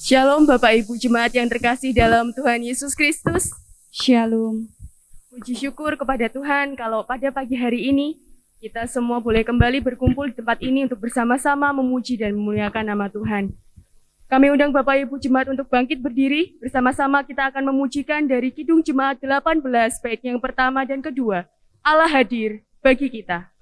Shalom Bapak Ibu Jemaat yang terkasih dalam Tuhan Yesus Kristus. Shalom. Puji syukur kepada Tuhan kalau pada pagi hari ini kita semua boleh kembali berkumpul di tempat ini untuk bersama-sama memuji dan memuliakan nama Tuhan. Kami undang Bapak Ibu Jemaat untuk bangkit berdiri. Bersama-sama kita akan memujikan dari Kidung Jemaat 18 bait yang pertama dan kedua. Allah hadir bagi kita.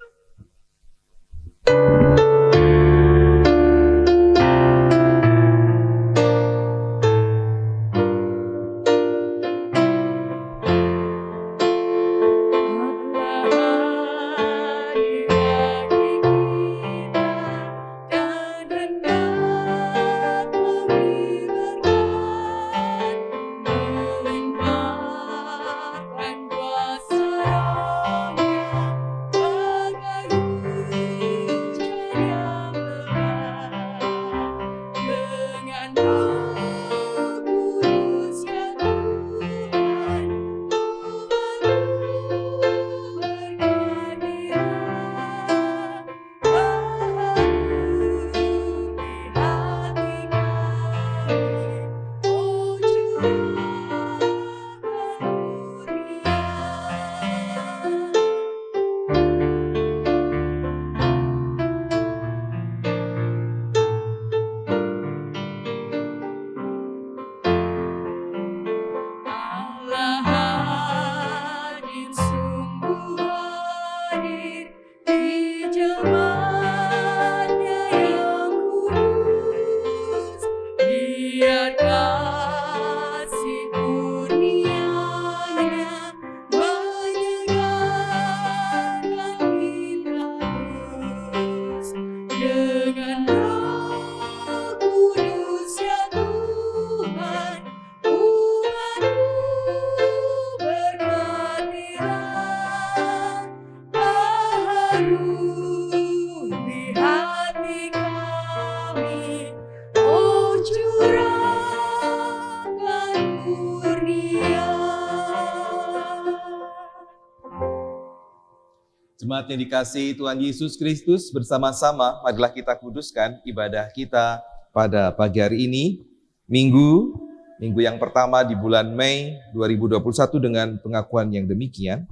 Jemaat yang dikasihi Tuhan Yesus Kristus, bersama-sama marilah kita kuduskan ibadah kita pada pagi hari ini, Minggu yang pertama di bulan Mei 2021 dengan pengakuan yang demikian,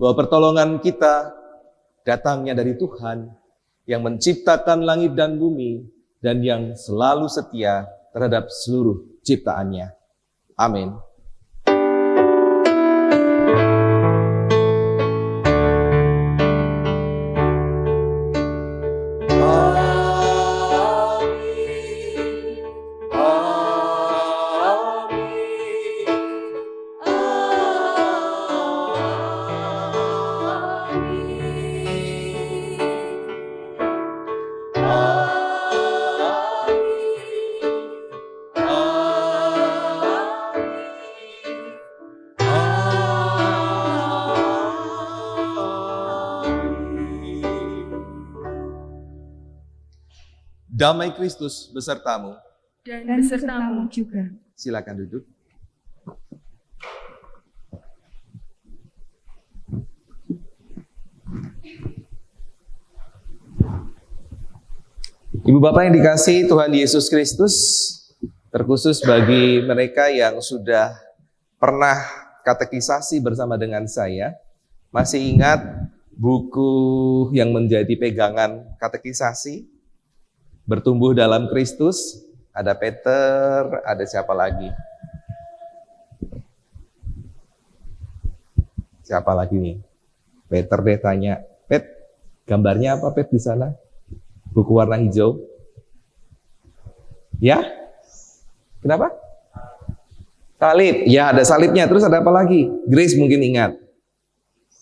bahwa pertolongan kita datangnya dari Tuhan yang menciptakan langit dan bumi dan yang selalu setia terhadap seluruh ciptaannya. Amin. Damai Kristus besertamu Dan besertamu juga. Silakan duduk. Ibu Bapak yang dikasihi Tuhan Yesus Kristus, terkhusus bagi mereka yang sudah pernah katekisasi bersama dengan saya, masih ingat buku yang menjadi pegangan katekisasi? Bertumbuh dalam Kristus, ada Peter, ada siapa lagi? Siapa lagi nih? Peter deh tanya, Pet, gambarnya apa Pet di sana? Buku warna hijau. Ya? Kenapa? Salib. Ya, ada salibnya. Terus ada apa lagi? Grace mungkin ingat.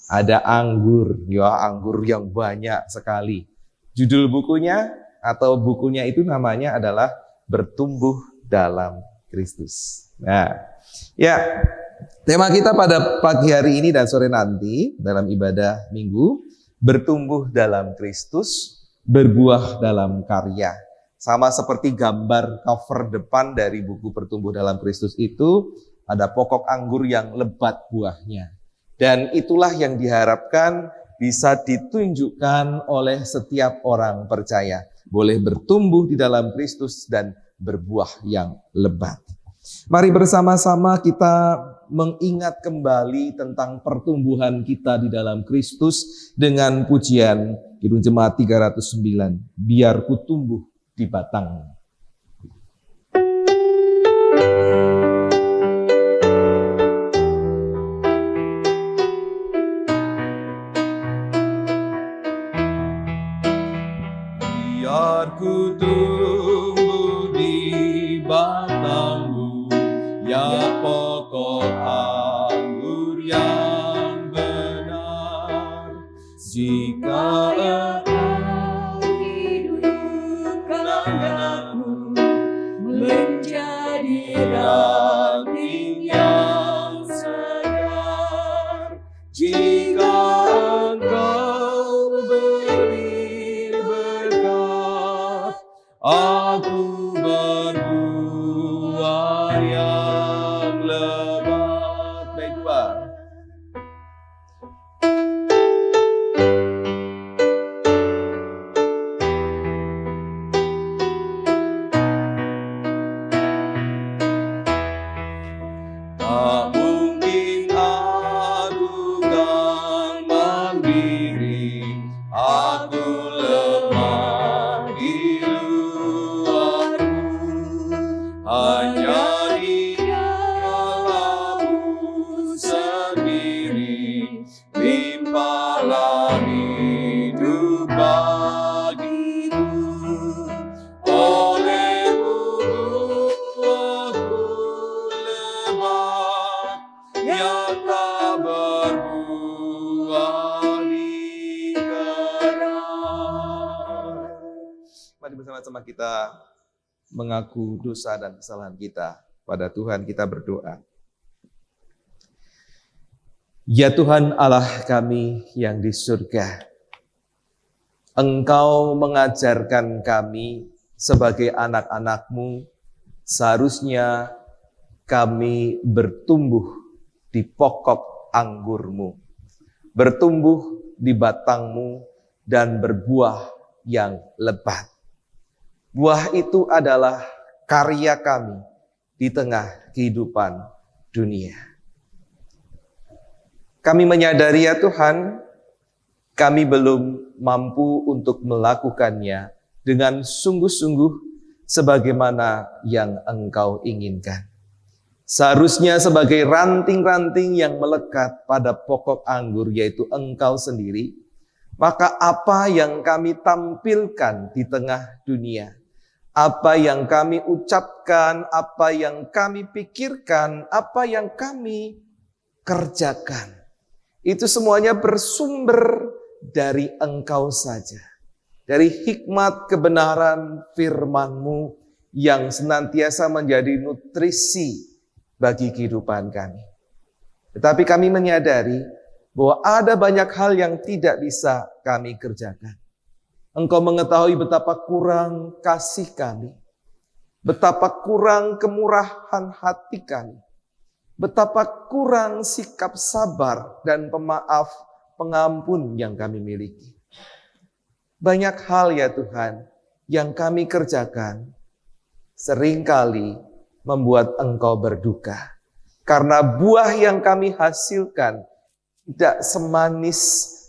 Ada anggur. Ya, anggur yang banyak sekali. Judul bukunya atau bukunya itu namanya adalah Bertumbuh dalam Kristus. Nah, ya, tema kita pada pagi hari ini dan sore nanti dalam ibadah Minggu, bertumbuh dalam Kristus, berbuah dalam karya. Sama seperti gambar cover depan dari buku Bertumbuh dalam Kristus itu, ada pokok anggur yang lebat buahnya. Dan itulah yang diharapkan bisa ditunjukkan oleh setiap orang percaya. Boleh bertumbuh di dalam Kristus dan berbuah yang lebat. Mari bersama-sama kita mengingat kembali tentang pertumbuhan kita di dalam Kristus dengan pujian Kidung Jemaat 309, Biar ku tumbuh di batang. Biar ku tumbuh di batangmu, ya pokok anggur yang benar. Jika engkau hidupkan aku menjadi ranting yang segar, jika engkau beri berkat, aku berbuah yang lebat. Baik, dua. Tak mungkin aku kan mandiri, aku lemah di luarmu. Hanya di dalammu sendiri, limpahlah hidup bagiku. Olehmu aku lebat, yang tak berbuah di keran. Mari bersama-sama kita mengaku dosa dan kesalahan kita pada Tuhan, kita berdoa. Ya Tuhan Allah kami yang di surga, Engkau mengajarkan kami sebagai anak-anak-Mu, seharusnya kami bertumbuh di pokok anggur-Mu, bertumbuh di batang-Mu, dan berbuah yang lebat. Buah itu adalah karya kami di tengah kehidupan dunia. Kami menyadari ya Tuhan, kami belum mampu untuk melakukannya dengan sungguh-sungguh sebagaimana yang Engkau inginkan. Seharusnya sebagai ranting-ranting yang melekat pada pokok anggur, yaitu Engkau sendiri, maka apa yang kami tampilkan di tengah dunia, apa yang kami ucapkan, apa yang kami pikirkan, apa yang kami kerjakan, itu semuanya bersumber dari Engkau saja. Dari hikmat kebenaran firman-Mu yang senantiasa menjadi nutrisi bagi kehidupan kami. Tetapi kami menyadari bahwa ada banyak hal yang tidak bisa kami kerjakan. Engkau mengetahui betapa kurang kasih kami, betapa kurang kemurahan hati kami, betapa kurang sikap sabar dan pemaaf, pengampun yang kami miliki. Banyak hal ya Tuhan yang kami kerjakan seringkali membuat Engkau berduka. Karena buah yang kami hasilkan tidak semanis,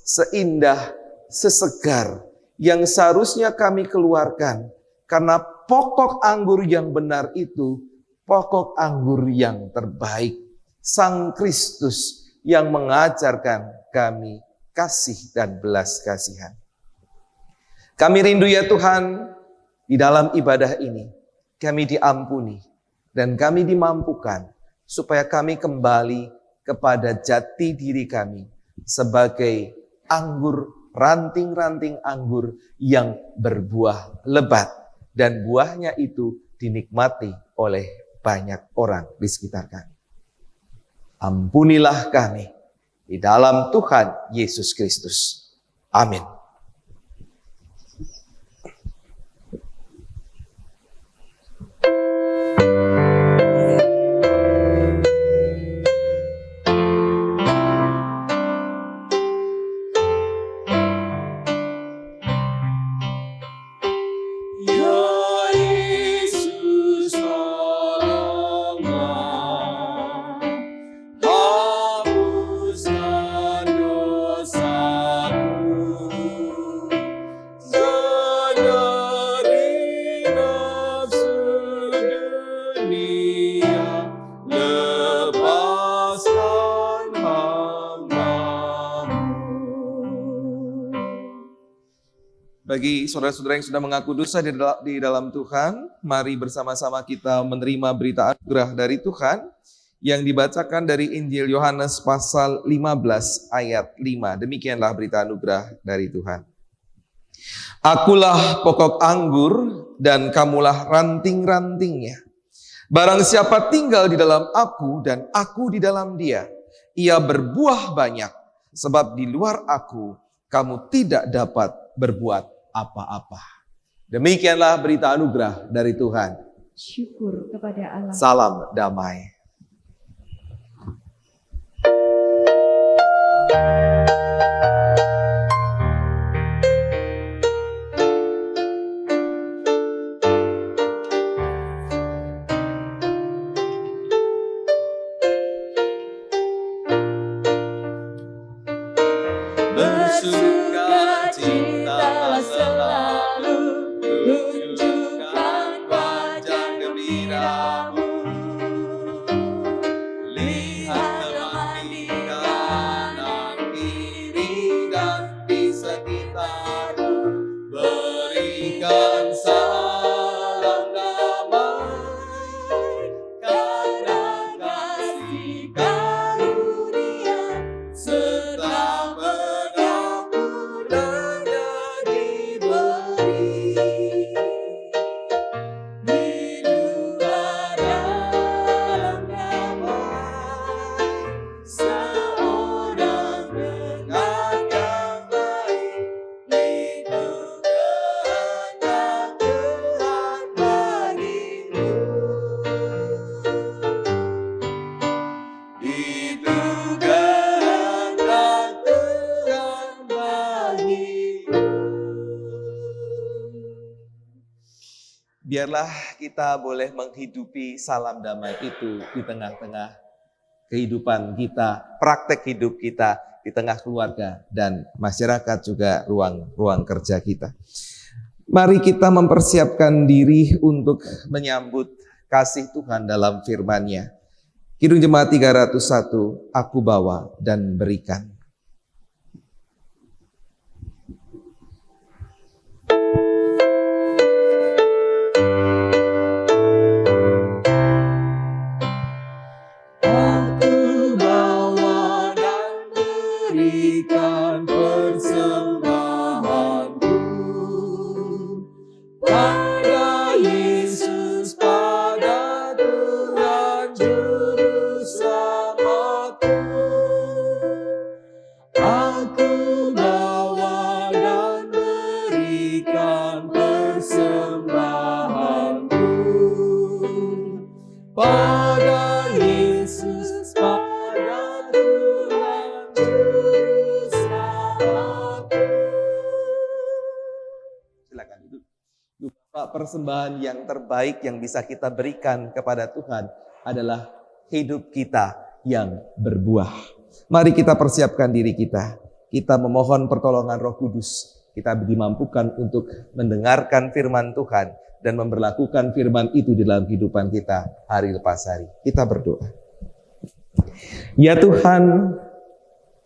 seindah, sesegar yang seharusnya kami keluarkan. Karena pokok anggur yang benar itu pokok anggur yang terbaik. Sang Kristus yang mengajarkan kami kasih dan belas kasihan. Kami rindu ya Tuhan, di dalam ibadah ini kami diampuni dan kami dimampukan supaya kami kembali kepada jati diri kami sebagai anggur, ranting-ranting anggur yang berbuah lebat, dan buahnya itu dinikmati oleh banyak orang di sekitar kami. Ampunilah kami di dalam Tuhan Yesus Kristus. Amin. Ya Yesus lepaskan hamba-Mu. Bagi saudara-saudara yang sudah mengaku dosa di dalam Tuhan, mari bersama-sama kita menerima berita anugerah dari Tuhan yang dibacakan dari Injil Yohanes pasal 15 ayat 5. Demikianlah berita anugerah dari Tuhan. Akulah pokok anggur dan kamulah ranting-rantingnya. Barang siapa tinggal di dalam aku dan aku di dalam dia, ia berbuah banyak, sebab di luar aku kamu tidak dapat berbuat apa-apa. Demikianlah berita anugerah dari Tuhan. Syukur kepada Allah. Salam damai. Bersukacitalah selalu, tunjukkan wajah gembiramu. Lihat teman di kanan kiri dan di sekitarmu, berikan salam damai, karena kasih karunia serta pengampunannya diberi. Hiduplah dalam damai, seorang dengan yang baik, itu kehendak Tuhan bagimu. Itu kehendak Tuhan bagimu. Biarlah kita boleh menghidupi salam damai itu di tengah-tengah kehidupan kita, praktek hidup kita, di tengah keluarga dan masyarakat, juga ruang kerja kita. Mari kita mempersiapkan diri untuk menyambut kasih Tuhan dalam firman-Nya. Kidung Jemaat 301, aku bawa dan berikan. Aku bawa dan berikan persembahanku pada Yesus, pada Tuhan Juru Selamatku. Aku bawa dan berikan persembahanku pada Yesus, pada Tuhan Juru Selamatku. Silakan duduk. Bapak, persembahan yang terbaik yang bisa kita berikan kepada Tuhan adalah hidup kita yang berbuah. Mari kita persiapkan diri kita. Kita memohon pertolongan Roh Kudus. Kita dimampukan untuk mendengarkan firman Tuhan dan memberlakukan firman itu di dalam kehidupan kita hari lepas hari. Kita berdoa. Ya Tuhan,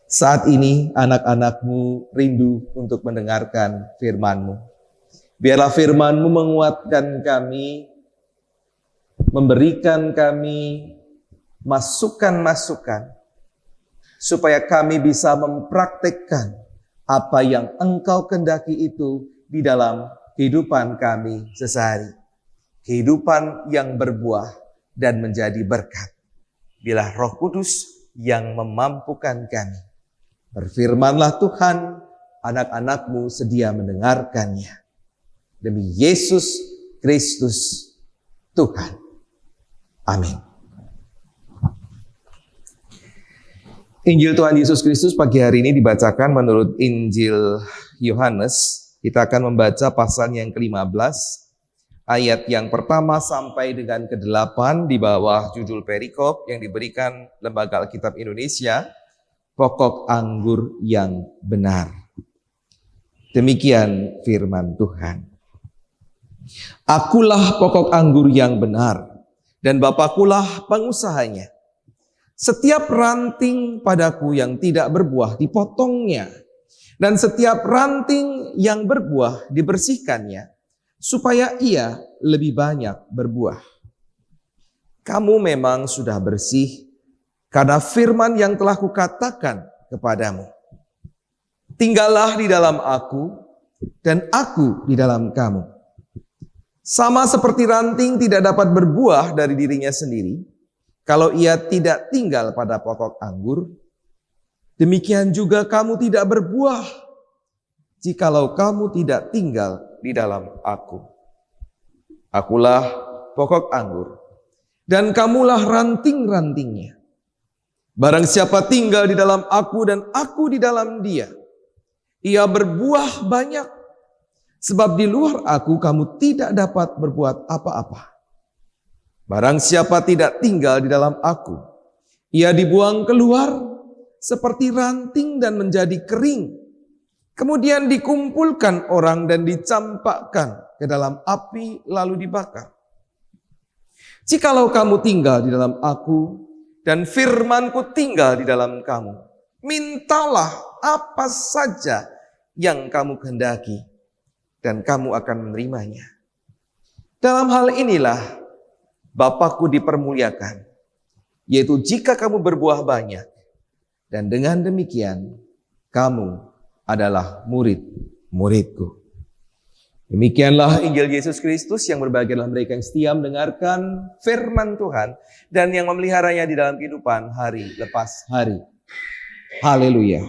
saat ini anak-anak-Mu rindu untuk mendengarkan firman-Mu. Biarlah firman-Mu menguatkan kami, memberikan kami masukan-masukan, supaya kami bisa mempraktikkan apa yang Engkau kehendaki itu di dalam kehidupan kami sehari-hari. Kehidupan yang berbuah dan menjadi berkat. Bila Roh Kudus yang memampukan kami. Berfirmanlah Tuhan, anak-anak-Mu sedia mendengarkannya. Demi Yesus Kristus Tuhan. Amin. Injil Tuhan Yesus Kristus pagi hari ini dibacakan menurut Injil Yohanes. Kita akan membaca pasal yang ke-15, ayat yang pertama sampai dengan ke-8 di bawah judul perikop yang diberikan Lembaga Alkitab Indonesia, Pokok Anggur yang Benar. Demikian firman Tuhan. Akulah pokok anggur yang benar, dan Bapakulah pengusahanya. Setiap ranting padaku yang tidak berbuah dipotongnya, dan setiap ranting yang berbuah dibersihkannya, supaya ia lebih banyak berbuah. Kamu memang sudah bersih karena firman yang telah kukatakan kepadamu. Tinggallah di dalam aku, dan aku di dalam kamu. Sama seperti ranting tidak dapat berbuah dari dirinya sendiri, kalau ia tidak tinggal pada pokok anggur, demikian juga kamu tidak berbuah, jikalau kamu tidak tinggal di dalam aku. Akulah pokok anggur, dan kamulah ranting-rantingnya. Barang siapa tinggal di dalam aku dan aku di dalam dia, ia berbuah banyak, sebab di luar aku kamu tidak dapat berbuat apa-apa. Barang siapa tidak tinggal di dalam aku, ia dibuang keluar seperti ranting dan menjadi kering. Kemudian dikumpulkan orang dan dicampakkan ke dalam api lalu dibakar. Jikalau kamu tinggal di dalam aku dan firmanku tinggal di dalam kamu, mintalah apa saja yang kamu kehendaki dan kamu akan menerimanya. Dalam hal inilah Bapakku dipermuliakan, yaitu jika kamu berbuah banyak, dan dengan demikian kamu adalah murid-muridku. Demikianlah Injil Yesus Kristus, yang berbahagialah mereka yang setia mendengarkan firman Tuhan dan yang memeliharanya di dalam kehidupan hari lepas hari. Haleluya.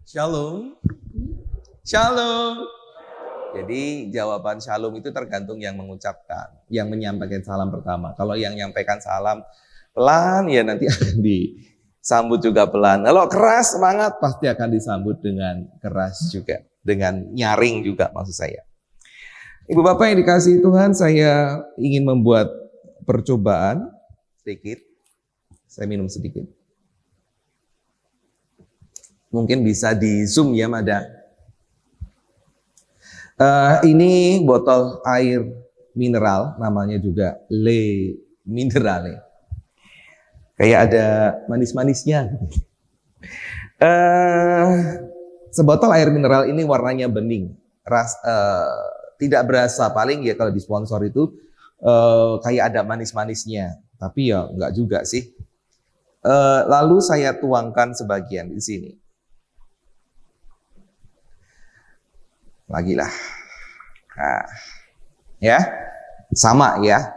Shalom. Shalom. Jadi jawaban shalom itu tergantung yang mengucapkan, yang menyampaikan salam pertama. Kalau yang menyampaikan salam pelan, ya nanti akan disambut juga pelan. Kalau keras semangat, pasti akan disambut dengan keras juga, dengan nyaring juga maksud saya. Ibu Bapak yang dikasihi Tuhan, saya ingin membuat percobaan sedikit. Saya minum sedikit. Mungkin bisa di zoom ya, Mada. Ini botol air mineral, namanya juga Le Minerale. Kayak ada manis-manisnya. Sebotol air mineral ini warnanya bening. Tidak berasa, paling ya kalau di sponsor itu kayak ada manis-manisnya. Tapi ya enggak juga sih. Lalu saya tuangkan sebagian di sini. Lagi lah. Nah, ya, sama ya.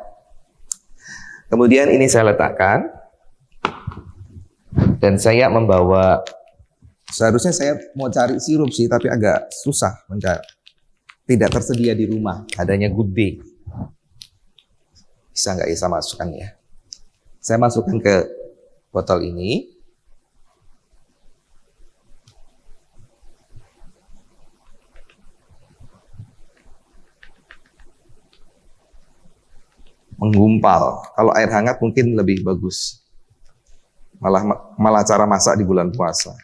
Kemudian ini saya letakkan. Dan saya membawa, seharusnya saya mau cari sirup sih, tapi agak susah mencari. Tidak tersedia di rumah, adanya Good Day. Bisa nggak ya saya masukkan ya? Saya masukkan ke botol ini. Menggumpal. Kalau air hangat mungkin lebih bagus. Malah cara masak di bulan puasa.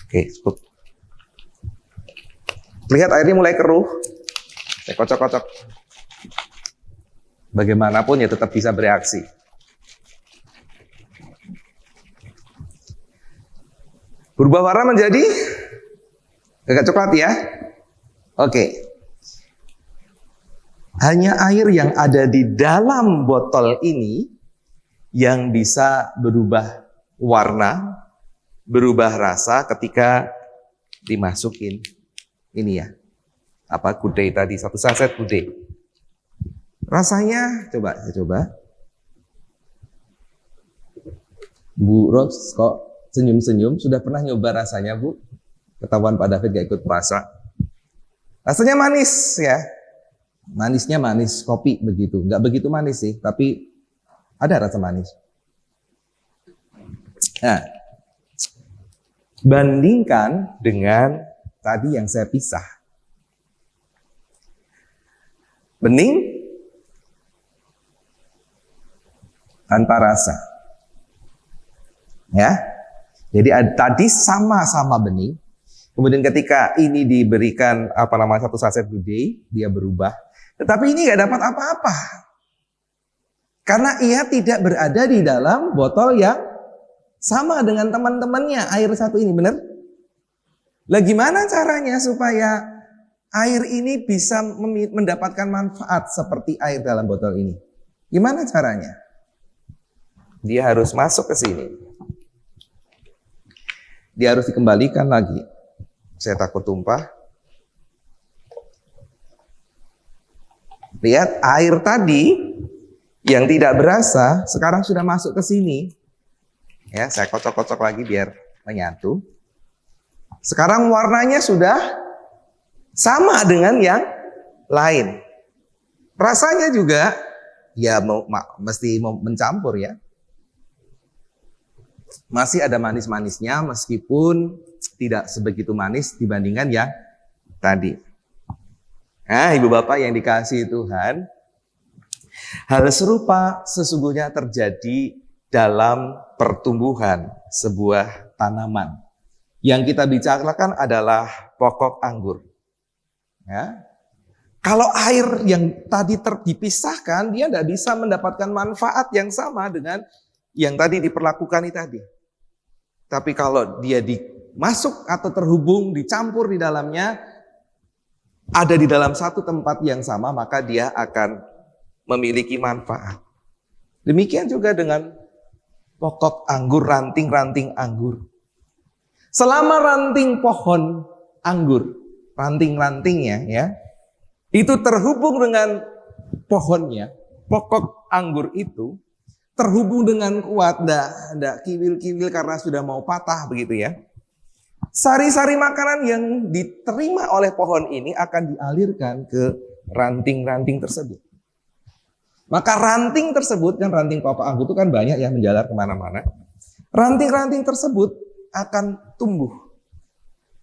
Oke, cukup. Lihat airnya mulai keruh. Saya kocok-kocok. Bagaimanapun ya tetap bisa bereaksi. Berubah warna menjadi agak coklat ya. Oke. Hanya air yang ada di dalam botol ini yang bisa berubah warna, berubah rasa ketika dimasukin ini ya. Apa Good Day tadi, satu saset Good Day. Rasanya, saya coba. Bu Ros kok senyum-senyum? Sudah pernah nyoba rasanya, Bu? Ketahuan Pak David gak ikut puasa. Rasanya manis ya. Manisnya manis kopi begitu. Nggak begitu manis sih, tapi ada rasa manis. Nah, bandingkan dengan tadi yang saya pisah. Bening tanpa rasa. Ya. Jadi tadi sama-sama bening. Kemudian ketika ini diberikan satu saset gudeg, dia berubah. Tetapi ini nggak dapat apa-apa. Karena ia tidak berada di dalam botol yang sama dengan teman-temannya, air satu ini, benar? Lah gimana caranya supaya air ini bisa mendapatkan manfaat seperti air dalam botol ini? Gimana caranya? Dia harus masuk ke sini. Dia harus dikembalikan lagi. Saya takut tumpah. Lihat, air tadi yang tidak berasa sekarang sudah masuk ke sini. Ya, saya kocok-kocok lagi biar menyatu. Sekarang warnanya sudah sama dengan yang lain. Rasanya juga ya mesti mencampur ya. Masih ada manis-manisnya meskipun tidak sebegitu manis dibandingkan yang tadi. Nah, Ibu Bapak yang dikasihi Tuhan, hal serupa sesungguhnya terjadi dalam pertumbuhan sebuah tanaman. Yang kita bicarakan adalah pokok anggur. Ya. Kalau air yang tadi dipisahkan, dia tidak bisa mendapatkan manfaat yang sama dengan yang tadi diperlakukan tadi. Tapi kalau dia masuk atau terhubung, dicampur di dalamnya, ada di dalam satu tempat yang sama, maka dia akan memiliki manfaat. Demikian juga dengan pokok anggur, ranting-ranting anggur. Selama ranting pohon anggur, ranting-rantingnya ya, itu terhubung dengan pohonnya, pokok anggur itu terhubung dengan kuat, ndak kiwil-kiwil karena sudah mau patah begitu ya. Sari-sari makanan yang diterima oleh pohon ini akan dialirkan ke ranting-ranting tersebut. Maka ranting tersebut, kan ranting pokok anggur itu kan banyak ya menjalar kemana-mana. Ranting-ranting tersebut akan tumbuh.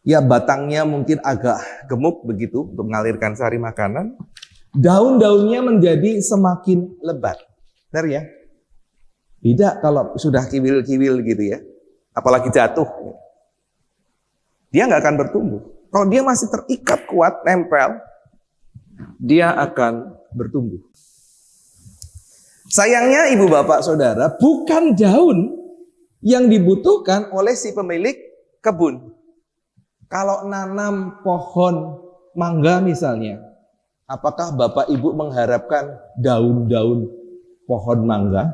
Ya batangnya mungkin agak gemuk begitu untuk mengalirkan sari makanan. Daun-daunnya menjadi semakin lebat. Benar ya? Tidak kalau sudah kiwil-kiwil gitu ya. Apalagi jatuh. Dia nggak akan bertumbuh. Kalau dia masih terikat kuat, nempel, dia akan bertumbuh. Sayangnya Ibu Bapak Saudara, bukan daun yang dibutuhkan oleh si pemilik kebun. Kalau nanam pohon mangga misalnya, apakah Bapak Ibu mengharapkan daun-daun pohon mangga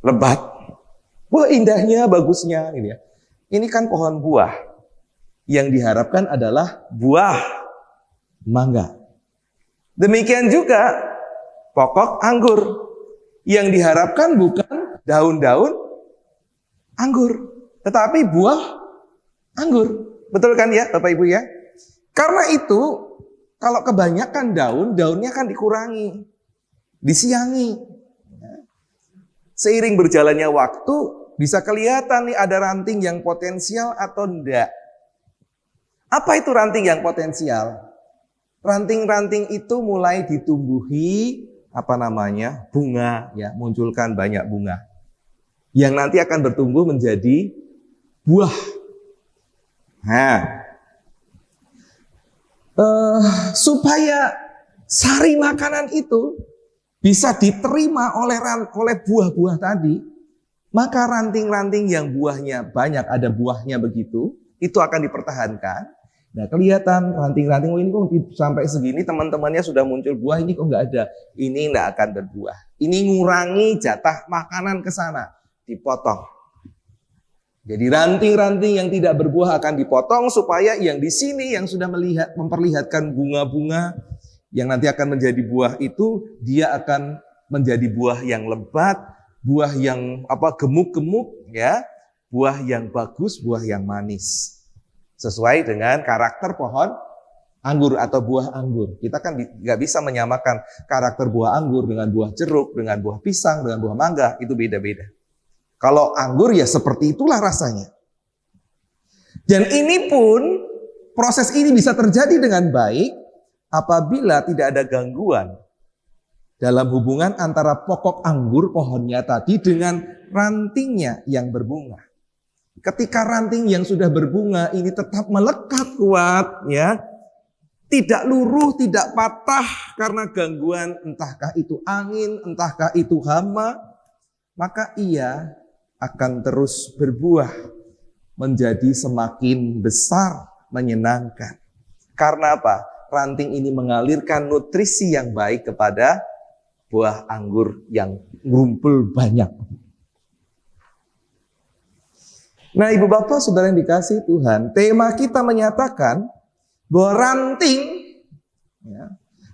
lebat? Wah indahnya, bagusnya gitu ya. Ini kan pohon buah. Yang diharapkan adalah buah mangga. Demikian juga pokok anggur. Yang diharapkan bukan daun-daun anggur, tetapi buah anggur. Betul kan ya Bapak Ibu ya? Karena itu kalau kebanyakan daunnya kan dikurangi, disiangi. Seiring berjalannya waktu, bisa kelihatan nih ada ranting yang potensial atau enggak. Apa itu ranting yang potensial? Ranting-ranting itu mulai ditumbuhi bunga ya, munculkan banyak bunga. Yang nanti akan bertumbuh menjadi buah. Nah, supaya sari makanan itu bisa diterima oleh buah-buah tadi, maka ranting-ranting yang buahnya banyak, ada buahnya begitu, itu akan dipertahankan. Nah kelihatan ranting-ranting, oh ini kok sampai segini teman-temannya sudah muncul buah, ini kok nggak ada. Ini nggak akan berbuah. Ini ngurangi jatah makanan ke sana, dipotong. Jadi ranting-ranting yang tidak berbuah akan dipotong supaya yang di sini yang sudah memperlihatkan bunga-bunga yang nanti akan menjadi buah itu, dia akan menjadi buah yang lebat, buah yang gemuk-gemuk ya, buah yang bagus, buah yang manis. Sesuai dengan karakter pohon anggur atau buah anggur. Kita kan nggak bisa menyamakan karakter buah anggur dengan buah jeruk, dengan buah pisang, dengan buah mangga, itu beda-beda. Kalau anggur ya seperti itulah rasanya. Dan ini pun, proses ini bisa terjadi dengan baik apabila tidak ada gangguan dalam hubungan antara pokok anggur pohonnya tadi dengan rantingnya yang berbunga. Ketika ranting yang sudah berbunga ini tetap melekat kuat ya, tidak luruh, tidak patah karena gangguan entahkah itu angin, entahkah itu hama, maka ia akan terus berbuah menjadi semakin besar, menyenangkan. Karena apa? Ranting ini mengalirkan nutrisi yang baik kepada buah anggur yang ngumpul banyak. Nah, Ibu Bapak Saudara yang dikasihi Tuhan, tema kita menyatakan bahwa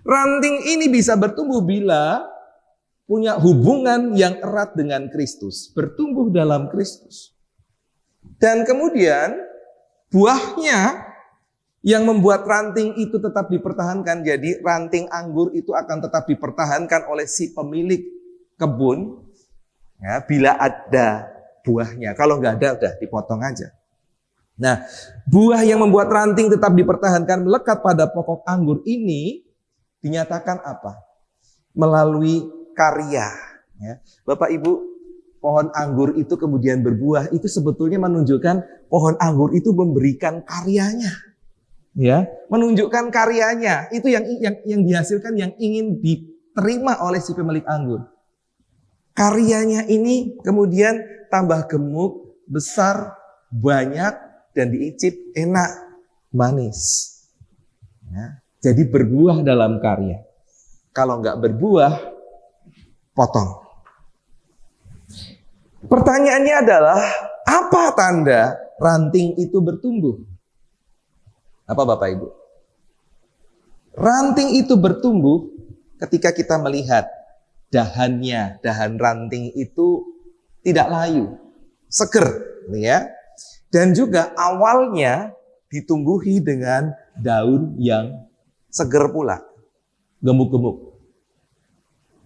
ranting ini bisa bertumbuh bila punya hubungan yang erat dengan Kristus, bertumbuh dalam Kristus. Dan kemudian buahnya yang membuat ranting itu tetap dipertahankan. Jadi ranting anggur itu akan tetap dipertahankan oleh si pemilik kebun ya, bila ada buahnya. Kalau nggak ada, udah dipotong aja. Nah, buah yang membuat ranting tetap dipertahankan melekat pada pokok anggur ini dinyatakan apa? Melalui karya. Ya. Bapak Ibu, pohon anggur itu kemudian berbuah, itu sebetulnya menunjukkan pohon anggur itu memberikan karyanya. Ya, menunjukkan karyanya. Itu yang dihasilkan yang ingin diterima oleh si pemilik anggur. Karyanya ini kemudian tambah gemuk, besar, banyak, dan diicip enak, manis. Ya, jadi berbuah dalam karya. Kalau nggak berbuah, potong. Pertanyaannya adalah, apa tanda ranting itu bertumbuh? Apa Bapak Ibu? Ranting itu bertumbuh ketika kita melihat dahannya, dahan ranting itu tidak layu, seger, ya. Dan juga awalnya ditumbuhi dengan daun yang seger pula, gemuk-gemuk.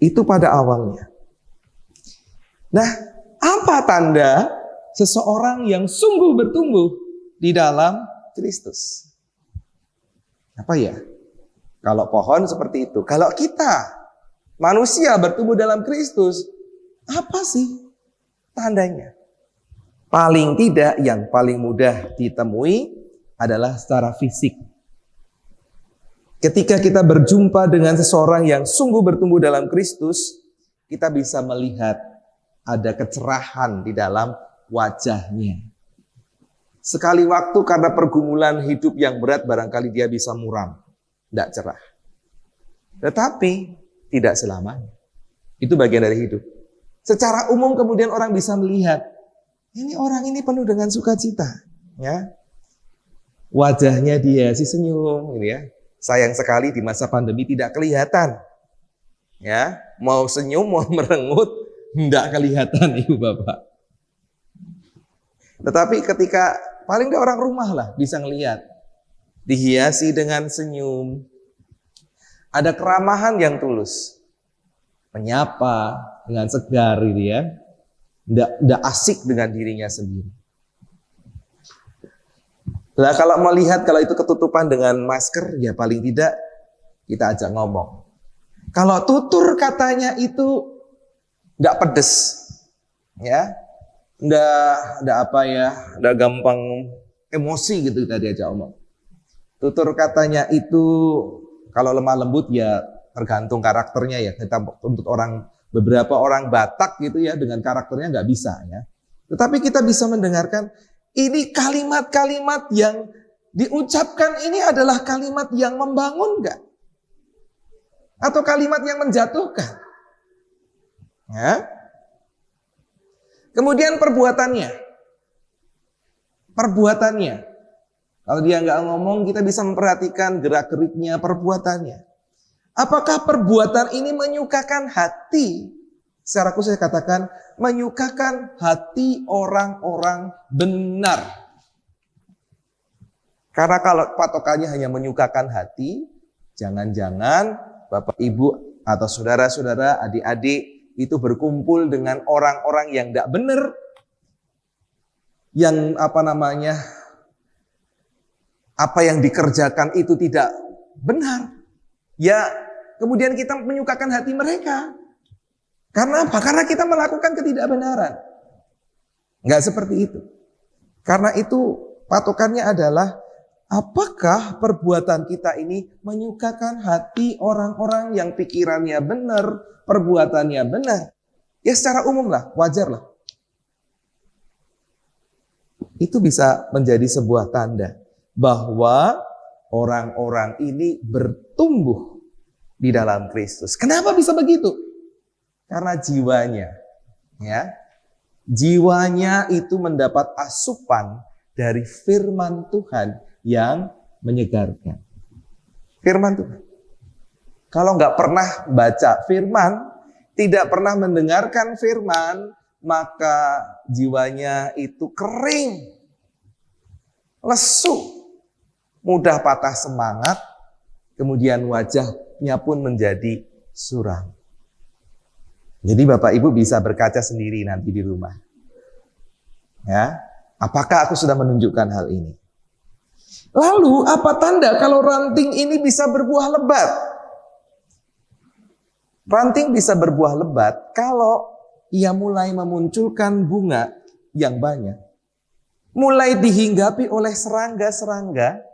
Itu pada awalnya. Nah, apa tanda seseorang yang sungguh bertumbuh di dalam Kristus? Apa ya? Kalau pohon seperti itu. Kalau kita manusia bertumbuh dalam Kristus, apa sih tandanya? Paling tidak yang paling mudah ditemui adalah secara fisik. Ketika kita berjumpa dengan seseorang yang sungguh bertumbuh dalam Kristus, kita bisa melihat ada kecerahan di dalam wajahnya. Sekali waktu karena pergumulan hidup yang berat barangkali dia bisa muram, tidak cerah. Tetapi tidak selamanya. Itu bagian dari hidup. Secara umum kemudian orang bisa melihat, ini orang ini penuh dengan sukacita, ya. Wajahnya dia senyum, ini ya. Sayang sekali di masa pandemi tidak kelihatan, ya. Mau senyum, mau merengut, tidak kelihatan Ibu Bapak. Tetapi ketika paling tidak orang rumah lah bisa ngelihat, dihiasi dengan senyum, ada keramahan yang tulus, menyapa dengan segar, gitu ya. Tidak asik dengan dirinya sendiri. Nah, kalau melihat kalau itu ketutupan dengan masker, ya paling tidak kita ajak ngomong. Kalau tutur katanya itu tidak pedes, ya, tidak gampang emosi gitu kita diajak ngomong. Tutur katanya itu kalau lemah lembut ya tergantung karakternya ya. Kita untuk beberapa orang Batak gitu ya dengan karakternya nggak bisa ya. Tetapi kita bisa mendengarkan ini kalimat-kalimat yang diucapkan ini adalah kalimat yang membangun nggak? Atau kalimat yang menjatuhkan? Ya. Kemudian perbuatannya. Kalau dia nggak ngomong kita bisa memperhatikan gerak-geriknya, perbuatannya. Apakah perbuatan ini menyukakan hati Secara khusus saya katakan menyukakan hati orang-orang benar. Karena kalau patokannya hanya menyukakan hati, jangan-jangan Bapak Ibu atau saudara-saudara, adik-adik itu berkumpul dengan orang-orang yang tidak benar, yang apa yang dikerjakan itu tidak benar. Ya, kemudian kita menyukakan hati mereka. Karena apa? Karena kita melakukan ketidakbenaran. Enggak seperti itu. Karena itu patokannya adalah apakah perbuatan kita ini menyukakan hati orang-orang yang pikirannya benar, perbuatannya benar. Ya secara umum lah, wajar lah. Itu bisa menjadi sebuah tanda bahwa orang-orang ini bertumbuh di dalam Kristus. Kenapa bisa begitu? Karena jiwanya itu mendapat asupan dari firman Tuhan yang menyegarkan. Firman Tuhan. Kalau nggak pernah baca firman, tidak pernah mendengarkan firman, maka jiwanya itu kering, lesu, mudah patah semangat, kemudian wajahnya pun menjadi suram. Jadi Bapak Ibu bisa berkaca sendiri nanti di rumah. Ya, apakah aku sudah menunjukkan hal ini? Lalu apa tanda kalau ranting ini bisa berbuah lebat? Ranting bisa berbuah lebat kalau ia mulai memunculkan bunga yang banyak. Mulai dihinggapi oleh serangga-serangga,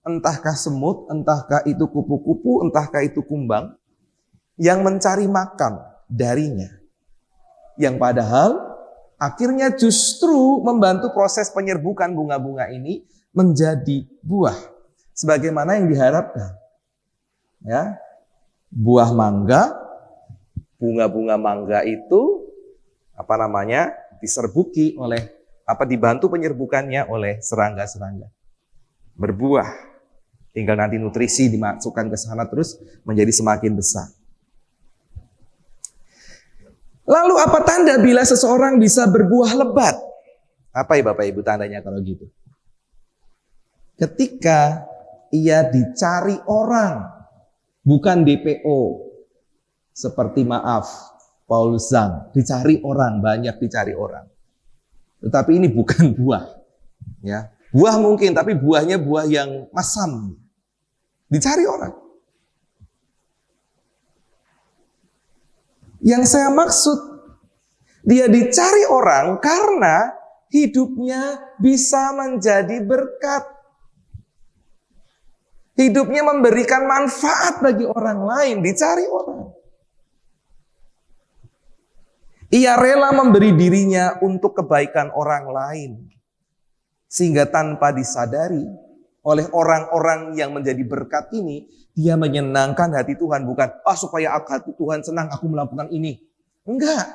entahkah semut, entahkah itu kupu-kupu, entahkah itu kumbang, yang mencari makan darinya. Yang padahal akhirnya justru membantu proses penyerbukan bunga-bunga ini menjadi buah. Sebagaimana yang diharapkan. Ya, buah mangga, bunga-bunga mangga itu diserbuki oleh dibantu penyerbukannya oleh serangga-serangga. Berbuah. Tinggal nanti nutrisi dimasukkan ke sana terus menjadi semakin besar. Lalu apa tanda bila seseorang bisa berbuah lebat? Apa ya Bapak Ibu tandanya kalau gitu? Ketika ia dicari orang, bukan DPO. Seperti Paul Zhang, dicari orang, banyak dicari orang. Tetapi ini bukan buah. Ya, buah mungkin, tapi buahnya buah yang masam. Dicari orang. Yang saya maksud, dia dicari orang karena hidupnya bisa menjadi berkat. Hidupnya memberikan manfaat bagi orang lain, dicari orang. Ia rela memberi dirinya untuk kebaikan orang lain. Sehingga tanpa disadari oleh orang-orang yang menjadi berkat ini, dia menyenangkan hati Tuhan. Bukan, supaya hati Tuhan senang aku melakukan ini. Enggak.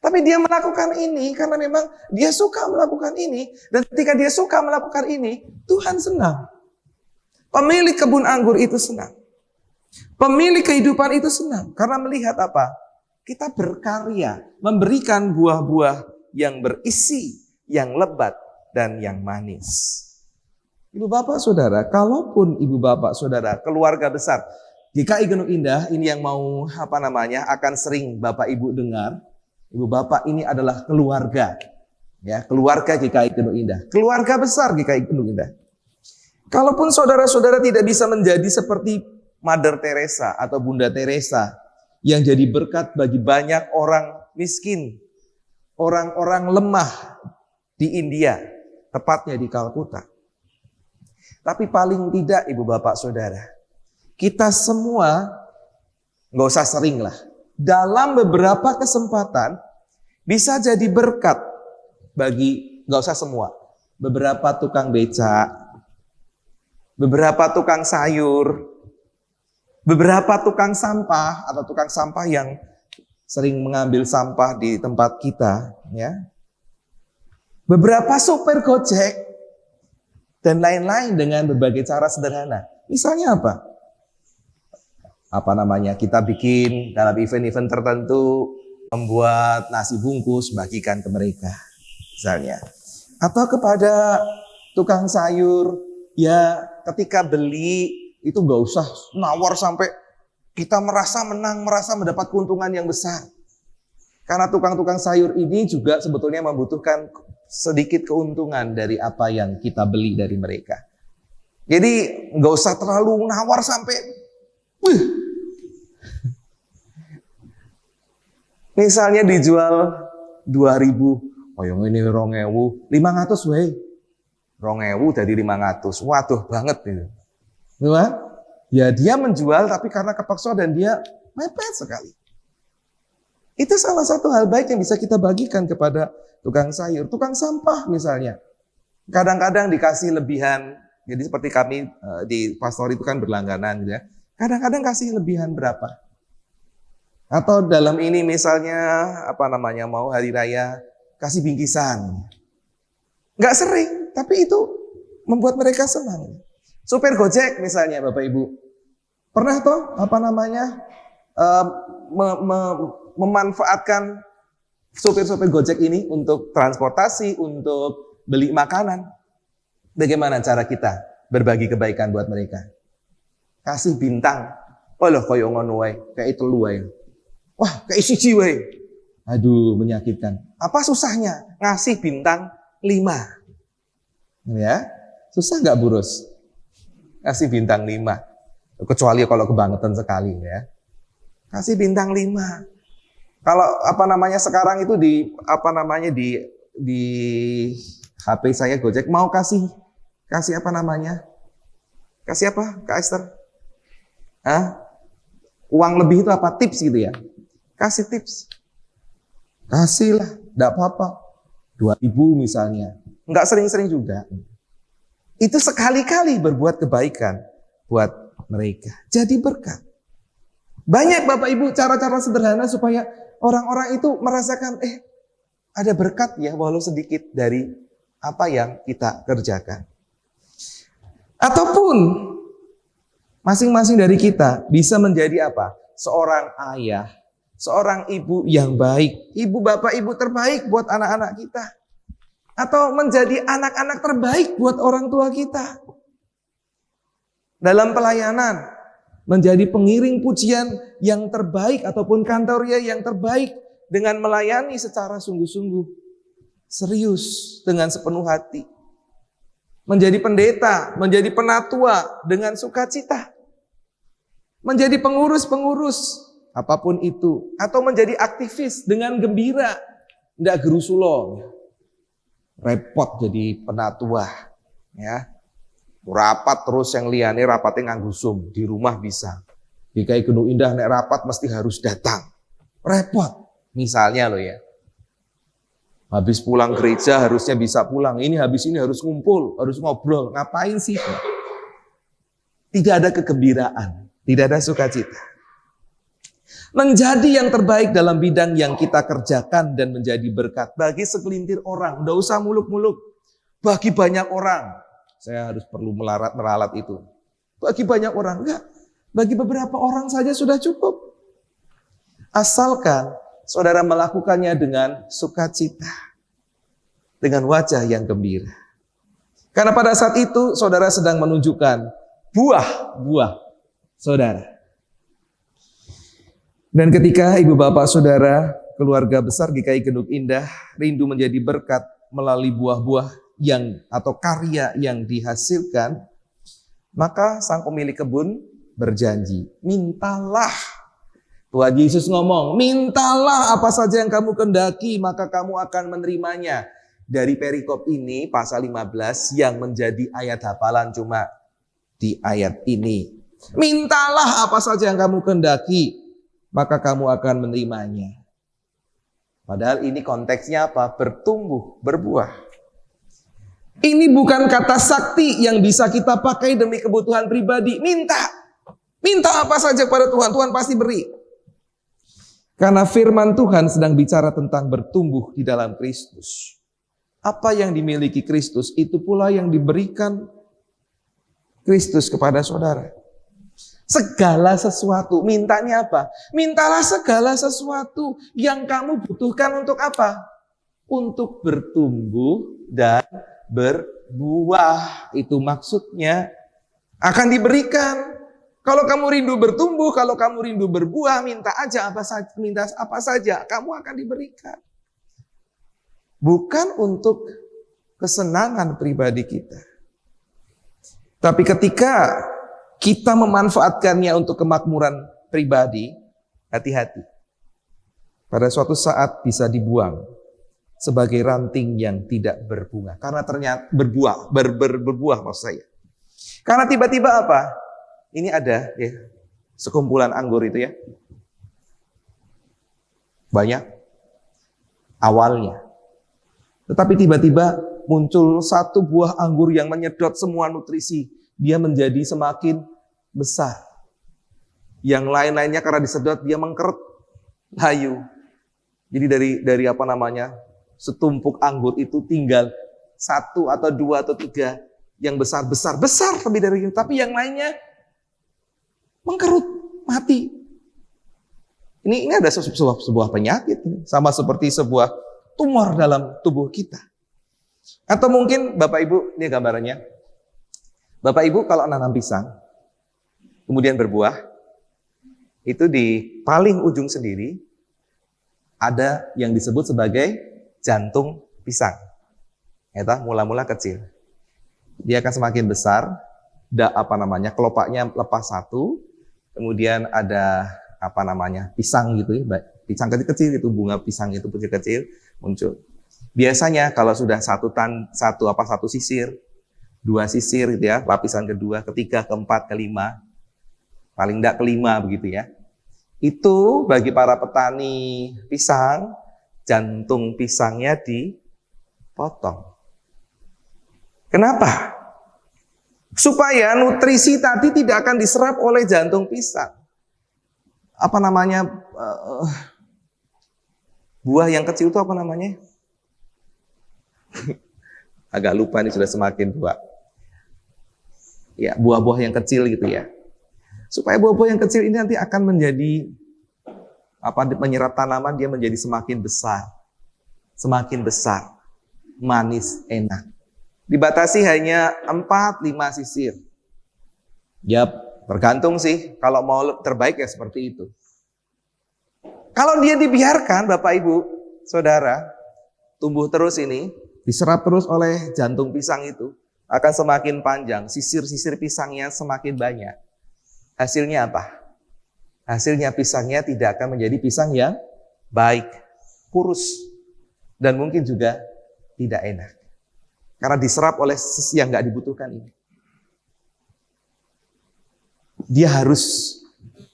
Tapi dia melakukan ini karena memang dia suka melakukan ini. Dan ketika dia suka melakukan ini, Tuhan senang. Pemilik kebun anggur itu senang. Pemilik kehidupan itu senang. Karena melihat apa? Kita berkarya, memberikan buah-buah yang berisi, yang lebat, dan yang manis. Ibu bapak saudara, kalaupun ibu bapak saudara, keluarga besar, GKI Gunung Indah, ini yang mau akan sering bapak ibu dengar. Ibu bapak ini adalah keluarga. Ya, keluarga GKI Gunung Indah. Keluarga besar GKI Gunung Indah. Kalaupun saudara-saudara tidak bisa menjadi seperti Mother Teresa atau Bunda Teresa yang jadi berkat bagi banyak orang miskin, orang-orang lemah di India, tepatnya di Kalkuta. Tapi paling tidak ibu bapak saudara, kita semua nggak usah sering lah, dalam beberapa kesempatan bisa jadi berkat bagi, nggak usah semua, beberapa tukang becak, beberapa tukang sayur, beberapa tukang sampah atau tukang sampah yang sering mengambil sampah di tempat kita, ya. Beberapa supir Gojek dan lain-lain dengan berbagai cara sederhana. Misalnya apa? Kita bikin dalam event-event tertentu, membuat nasi bungkus, bagikan ke mereka, misalnya. Atau kepada tukang sayur, ya ketika beli itu nggak usah nawar sampai kita merasa menang, merasa mendapat keuntungan yang besar. Karena tukang-tukang sayur ini juga sebetulnya membutuhkan sedikit keuntungan dari apa yang kita beli dari mereka. Jadi nggak usah terlalu nawar sampai, wih. Misalnya dijual 2.000, oh yang ini 2.000, 500 weh. 2.000 dari 500, waduh banget itu. Ya dia menjual tapi karena kepaksa dan dia mepet sekali. Itu salah satu hal baik yang bisa kita bagikan kepada tukang sayur, tukang sampah misalnya. Kadang-kadang dikasih lebihan, jadi seperti kami di pastor itu kan berlangganan gitu ya. Kadang-kadang kasih lebihan berapa? Atau dalam ini misalnya mau hari raya kasih bingkisan. Nggak sering, tapi itu membuat mereka senang. Supir Gojek misalnya Bapak Ibu. Pernah toh memanfaatkan supir-supir Gojek ini untuk transportasi, untuk beli makanan. Bagaimana cara kita berbagi kebaikan buat mereka? Kasih bintang. Oh loh koyo ngono wae, kayak itu wae. Wah, kayak siji wae. Aduh, menyakitkan. Apa susahnya? Ngasih bintang 5. Ya, susah nggak Burus? Kasih bintang 5. Kecuali kalau kebangetan sekali ya. Kasih bintang 5. Kalau sekarang itu di HP saya Gojek mau kasih Kasih apa? Kak Esther? Uang lebih itu apa? Tips gitu ya? Kasih tips. Kasihlah, enggak apa-apa. 2.000 misalnya. Enggak sering-sering juga. Itu sekali-kali berbuat kebaikan buat mereka. Jadi berkat. Banyak Bapak Ibu cara-cara sederhana supaya orang-orang itu merasakan ada berkat ya walau sedikit dari apa yang kita kerjakan. Ataupun masing-masing dari kita bisa menjadi apa? Seorang ayah, seorang ibu yang baik. Ibu bapak ibu terbaik buat anak-anak kita. Atau menjadi anak-anak terbaik buat orang tua kita. Dalam pelayanan, menjadi pengiring pujian yang terbaik ataupun kantoria yang terbaik dengan melayani secara sungguh-sungguh. Serius dengan sepenuh hati. Menjadi pendeta, menjadi penatua dengan sukacita. Menjadi pengurus-pengurus, apapun itu. Atau menjadi aktivis dengan gembira. Tidak gerusulo. Repot jadi penatua. Ya. Rapat terus yang liane rapatnya nganggo Zoom. Di rumah bisa. DKI Gunung Indah nek rapat mesti harus datang. Repot. Misalnya loh ya. Habis pulang gereja harusnya bisa pulang. Ini habis ini harus ngumpul, harus ngobrol. Ngapain sih? Tidak ada kegembiraan. Tidak ada sukacita. Menjadi yang terbaik dalam bidang yang kita kerjakan dan menjadi berkat bagi segelintir orang. Tidak usah muluk-muluk. Bagi banyak orang. Saya harus perlu meralat itu. Bagi banyak orang. Enggak. Bagi beberapa orang saja sudah cukup. Asalkan saudara melakukannya dengan sukacita. Dengan wajah yang gembira. Karena pada saat itu saudara sedang menunjukkan buah-buah saudara. Dan ketika ibu bapak saudara, keluarga besar GKI Gunung Indah rindu menjadi berkat melalui buah-buah atau karya yang dihasilkan, maka sang pemilik kebun berjanji, mintalah. Tuhan Yesus ngomong, mintalah apa saja yang kamu kehendaki, maka kamu akan menerimanya. Dari perikop ini, pasal 15 yang menjadi ayat hafalan cuma di ayat ini. Mintalah apa saja yang kamu kehendaki, maka kamu akan menerimanya. Padahal ini konteksnya apa? Bertumbuh, berbuah. Ini bukan kata sakti yang bisa kita pakai demi kebutuhan pribadi. Minta apa saja pada Tuhan, Tuhan pasti beri. Karena firman Tuhan sedang bicara tentang bertumbuh di dalam Kristus. Apa yang dimiliki Kristus, itu pula yang diberikan Kristus kepada saudara. Segala sesuatu. Mintanya apa? Mintalah segala sesuatu yang kamu butuhkan untuk apa? Untuk bertumbuh dan berbuah. Itu maksudnya akan diberikan. Kalau kamu rindu bertumbuh, kalau kamu rindu berbuah, minta aja minta apa saja, kamu akan diberikan. Bukan untuk kesenangan pribadi kita. Tapi ketika kita memanfaatkannya untuk kemakmuran pribadi, hati-hati. Pada suatu saat bisa dibuang sebagai ranting yang tidak berbunga. Karena ternyata berbuah maksud saya. Karena tiba-tiba apa? Ini ada ya, sekumpulan anggur itu ya. Banyak awalnya. Tetapi tiba-tiba muncul satu buah anggur yang menyedot semua nutrisi. Dia menjadi semakin besar. Yang lain-lainnya karena disedot dia mengkeret, layu. Jadi dari apa namanya? Setumpuk anggur itu tinggal 1 atau 2 atau 3 yang besar lebih dari itu. Tapi yang lainnya mengkerut, mati. Ini ada sebuah penyakit, sama seperti sebuah tumor dalam tubuh kita. Atau mungkin Bapak Ibu, ini gambarannya. Bapak Ibu kalau nanam pisang, kemudian berbuah, itu di paling ujung sendiri ada yang disebut sebagai jantung pisang. Eta mula-mula kecil. Dia akan semakin besar, kelopaknya lepas satu, kemudian ada pisang gitu ya, pisang kecil-kecil itu, bunga pisang itu kecil-kecil muncul. Biasanya kalau sudah satu sisir, 2 sisir gitu ya, lapisan kedua, ketiga, keempat, kelima, paling enggak kelima begitu ya. Itu bagi para petani pisang, jantung pisangnya dipotong. Kenapa? Supaya nutrisi tadi tidak akan diserap oleh jantung pisang. Buah yang kecil itu apa namanya? Agak lupa nih, sudah semakin tua. Ya, buah-buah yang kecil gitu ya. Supaya buah-buah yang kecil ini nanti akan menjadi menyerap tanaman, dia menjadi semakin besar. Semakin besar. Manis, enak. Dibatasi hanya 4-5 sisir. Ya, tergantung sih. Kalau mau terbaik ya seperti itu. Kalau dia dibiarkan, Bapak Ibu, Saudara, tumbuh terus ini, diserap terus oleh jantung pisang itu, akan semakin panjang. Sisir-sisir pisangnya semakin banyak. Hasilnya apa? Hasilnya pisangnya tidak akan menjadi pisang yang baik, kurus, dan mungkin juga tidak enak. Karena diserap oleh yang nggak dibutuhkan ini. Dia harus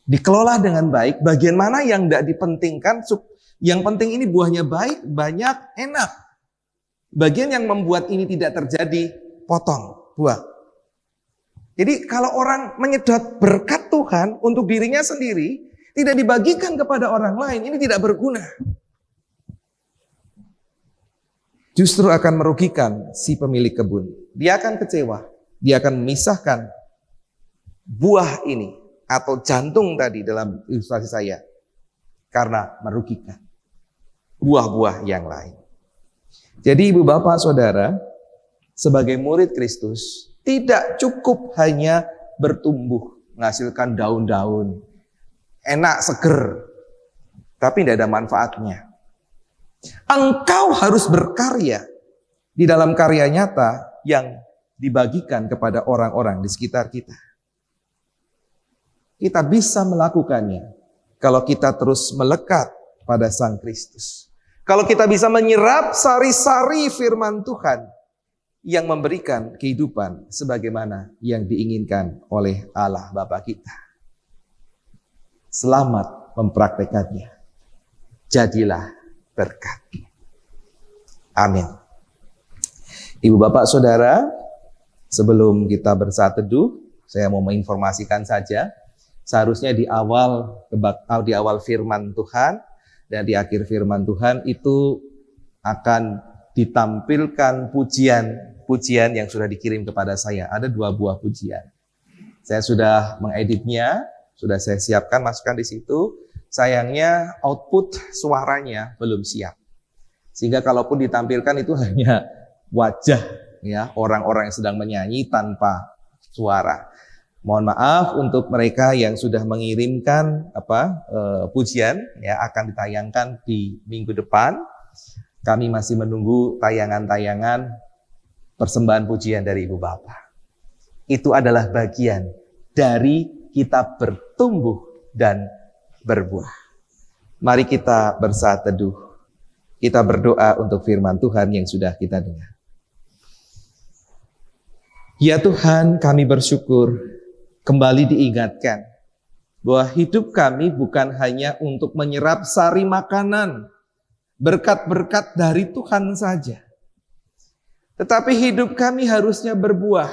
dikelola dengan baik. Bagian mana yang nggak dipentingkan, yang penting ini buahnya baik, banyak, enak. Bagian yang membuat ini tidak terjadi, potong, buang. Jadi kalau orang menyedot berkat Tuhan untuk dirinya sendiri, tidak dibagikan kepada orang lain, ini tidak berguna. Justru akan merugikan si pemilik kebun. Dia akan kecewa. Dia akan memisahkan buah ini atau jantung tadi dalam ilustrasi saya karena merugikan buah-buah yang lain. Jadi Ibu Bapak Saudara, sebagai murid Kristus tidak cukup hanya bertumbuh, menghasilkan daun-daun, enak, seger, tapi tidak ada manfaatnya. Engkau harus berkarya di dalam karya nyata yang dibagikan kepada orang-orang di sekitar kita. Kita bisa melakukannya kalau kita terus melekat pada Sang Kristus. Kalau kita bisa menyerap sari-sari firman Tuhan yang memberikan kehidupan sebagaimana yang diinginkan oleh Allah Bapa kita. Selamat mempraktekannya. Jadilah berkat. Amin. Ibu Bapak Saudara, sebelum kita bersaat teduh, saya mau menginformasikan saja, seharusnya di awal firman Tuhan dan di akhir firman Tuhan itu akan ditampilkan pujian yang sudah dikirim kepada saya. Ada 2 buah pujian. Saya sudah mengeditnya, sudah saya siapkan, masukkan di situ. Sayangnya output suaranya belum siap. Sehingga kalaupun ditampilkan itu hanya wajah ya orang-orang yang sedang menyanyi tanpa suara. Mohon maaf untuk mereka yang sudah mengirimkan pujian ya, akan ditayangkan di minggu depan. Kami masih menunggu tayangan-tayangan persembahan pujian dari Ibu Bapak. Itu adalah bagian dari kita bertumbuh dan berbuah. Mari kita bersaat teduh. Kita berdoa untuk firman Tuhan yang sudah kita dengar. Ya Tuhan, kami bersyukur kembali diingatkan bahwa hidup kami bukan hanya untuk menyerap sari makanan, berkat-berkat dari Tuhan saja. Tetapi hidup kami harusnya berbuah.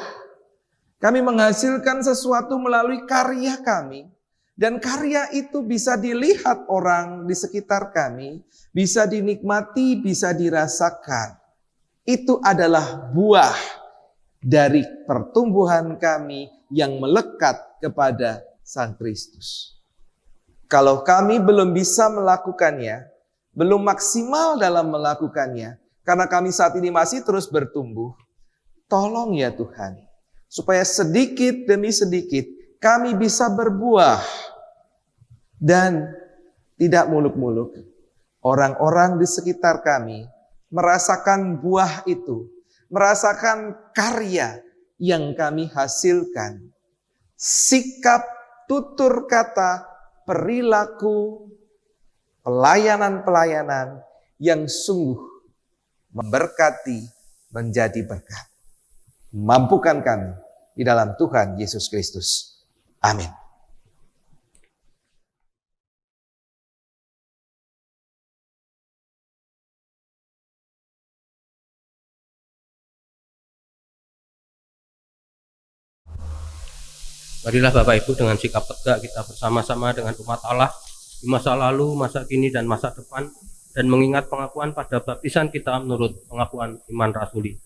Kami menghasilkan sesuatu melalui karya kami. Dan karya itu bisa dilihat orang di sekitar kami, bisa dinikmati, bisa dirasakan. Itu adalah buah dari pertumbuhan kami yang melekat kepada Sang Kristus. Kalau kami belum bisa melakukannya, belum maksimal dalam melakukannya, karena kami saat ini masih terus bertumbuh, tolong ya Tuhan, supaya sedikit demi sedikit kami bisa berbuah dan tidak muluk-muluk. Orang-orang di sekitar kami merasakan buah itu, merasakan karya yang kami hasilkan. Sikap, tutur kata, perilaku, pelayanan-pelayanan yang sungguh memberkati, menjadi berkat. Mampukan kami di dalam Tuhan Yesus Kristus. Amin. Marilah Bapak Ibu dengan sikap tegak kita bersama-sama dengan umat Allah di masa lalu, masa kini, dan masa depan, dan mengingat pengakuan pada baptisan kita menurut pengakuan iman rasuli.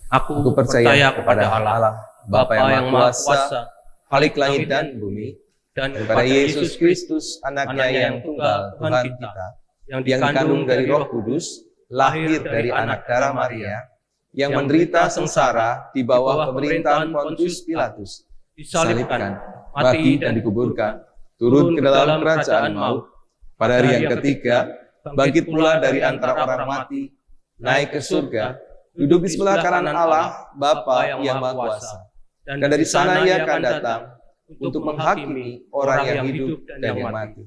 Aku percaya kepada Allah, Bapa yang Maha Kuasa, Khalik langit dan bumi, dan kepada Yesus Kristus, anaknya yang tunggal, Tuhan kita, yang dikandung dari Roh Kudus, lahir dari anak darah Maria, yang menderita sengsara di bawah pemerintahan Pontius Pilatus, disalibkan, mati dan dikuburkan, turun ke dalam kerajaan maut, pada hari yang ketiga, bangkit pula dari antara orang mati, naik ke surga, duduk di sebelah kanan Allah, Bapa yang Maha Kuasa. Dan dari sana Ia akan datang untuk menghakimi orang yang hidup dan yang mati.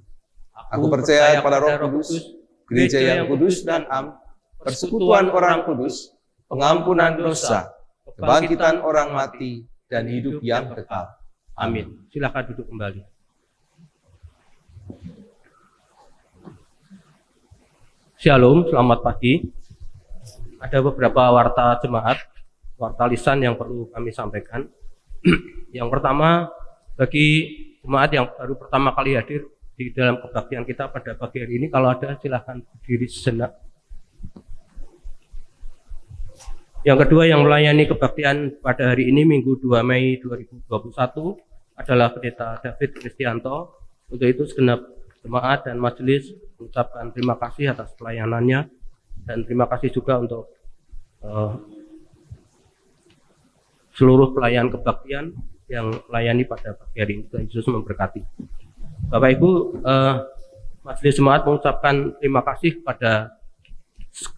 Aku percaya pada Roh Kudus, gereja yang kudus dan am, persekutuan orang kudus, pengampunan dosa, kebangkitan orang mati, dan hidup yang kekal. Amin. Silakan duduk kembali. Shalom, selamat pagi. Ada beberapa warta jemaat, warta lisan yang perlu kami sampaikan. Yang pertama, bagi jemaat yang baru pertama kali hadir di dalam kebaktian kita pada pagi hari ini, kalau ada silakan berdiri sejenak. Yang kedua, yang melayani kebaktian pada hari ini Minggu 2 Mei 2021 adalah Pendeta David Kristianto. Untuk itu segenap jemaat dan majelis mengucapkan terima kasih atas pelayanannya, dan terima kasih juga untuk seluruh pelayan kebaktian yang melayani pada pagi hari ini. Tuhan Yesus memberkati. Bapak Ibu, majelis jemaat mengucapkan terima kasih kepada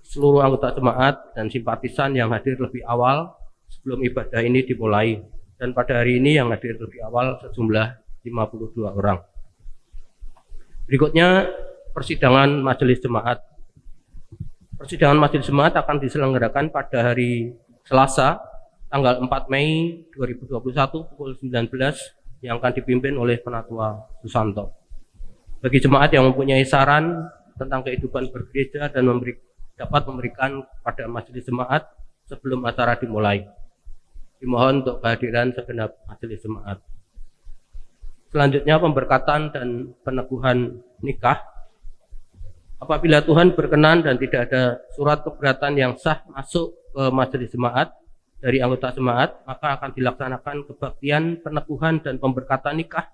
seluruh anggota jemaat dan simpatisan yang hadir lebih awal sebelum ibadah ini dimulai, dan pada hari ini yang hadir lebih awal sejumlah 52 orang. Berikutnya persidangan majelis jemaat. Persidangan majelis jemaat akan diselenggarakan pada hari Selasa tanggal 4 Mei 2021 pukul 19 yang akan dipimpin oleh Penatua Susanto. Bagi jemaat yang mempunyai saran tentang kehidupan bergereja dan dapat memberikan pada majelis jemaat sebelum acara dimulai. Dimohon untuk kehadiran segenap majelis jemaat. Selanjutnya pemberkatan dan peneguhan nikah. Apabila Tuhan berkenan dan tidak ada surat keberatan yang sah masuk ke majelis jemaat, dari anggota jemaat, maka akan dilaksanakan kebaktian peneguhan dan pemberkatan nikah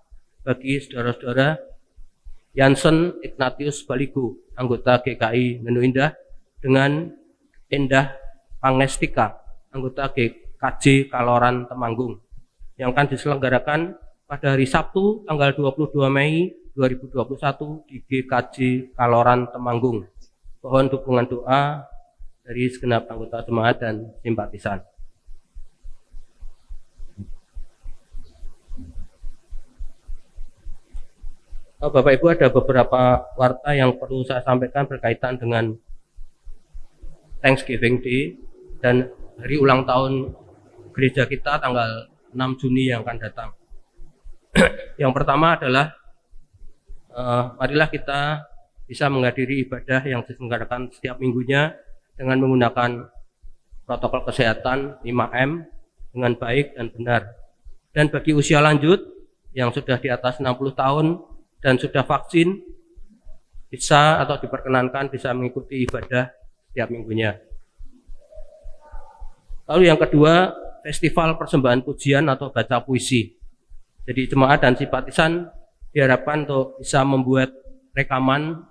bagi saudara-saudara Yansen Ignatius Baligo, anggota GKI Menu Indah, dengan Endah Pangestika, anggota GKJ Kaloran Temanggung, yang akan diselenggarakan pada hari Sabtu tanggal 22 Mei 2021 di GKJ Kaloran Temanggung. Mohon dukungan doa dari segenap anggota jemaat dan simpatisan. Bapak Ibu, ada beberapa warta yang perlu saya sampaikan berkaitan dengan Thanksgiving Day dan hari ulang tahun gereja kita tanggal 6 Juni yang akan datang. Yang pertama adalah marilah kita bisa menghadiri ibadah yang diselenggarakan setiap minggunya dengan menggunakan protokol kesehatan 5M dengan baik dan benar. Dan bagi usia lanjut yang sudah di atas 60 tahun dan sudah vaksin, bisa atau diperkenankan bisa mengikuti ibadah setiap minggunya. Lalu yang kedua, festival persembahan pujian atau baca puisi. Jadi jemaat dan simpatisan diharapkan untuk bisa membuat rekaman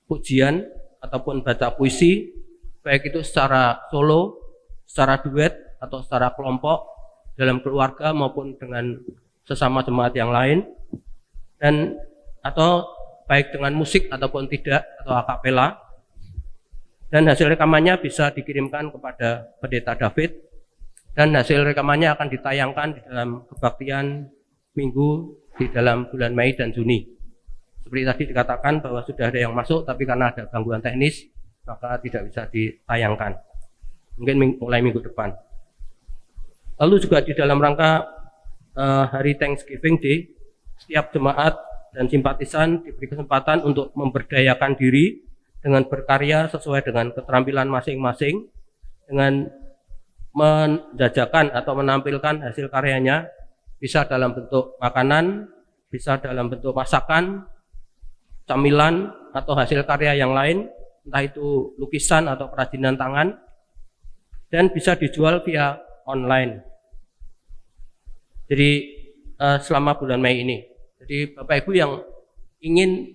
pujian ataupun baca puisi, baik itu secara solo, secara duet, atau secara kelompok dalam keluarga maupun dengan sesama jemaat yang lain, dan atau baik dengan musik ataupun tidak, atau akapela. Dan hasil rekamannya bisa dikirimkan kepada Pendeta David, dan hasil rekamannya akan ditayangkan di dalam kebaktian minggu di dalam bulan Mei dan Juni. Seperti tadi dikatakan bahwa sudah ada yang masuk, tapi karena ada gangguan teknis maka tidak bisa ditayangkan, mungkin mulai minggu depan. Lalu juga di dalam rangka hari Thanksgiving Day, setiap jemaat dan simpatisan diberi kesempatan untuk memberdayakan diri dengan berkarya sesuai dengan keterampilan masing-masing, dengan menjajakan atau menampilkan hasil karyanya, bisa dalam bentuk makanan, bisa dalam bentuk masakan, camilan, atau hasil karya yang lain, entah itu lukisan atau kerajinan tangan, dan bisa dijual via online. Jadi selama bulan Mei ini. Jadi Bapak Ibu yang ingin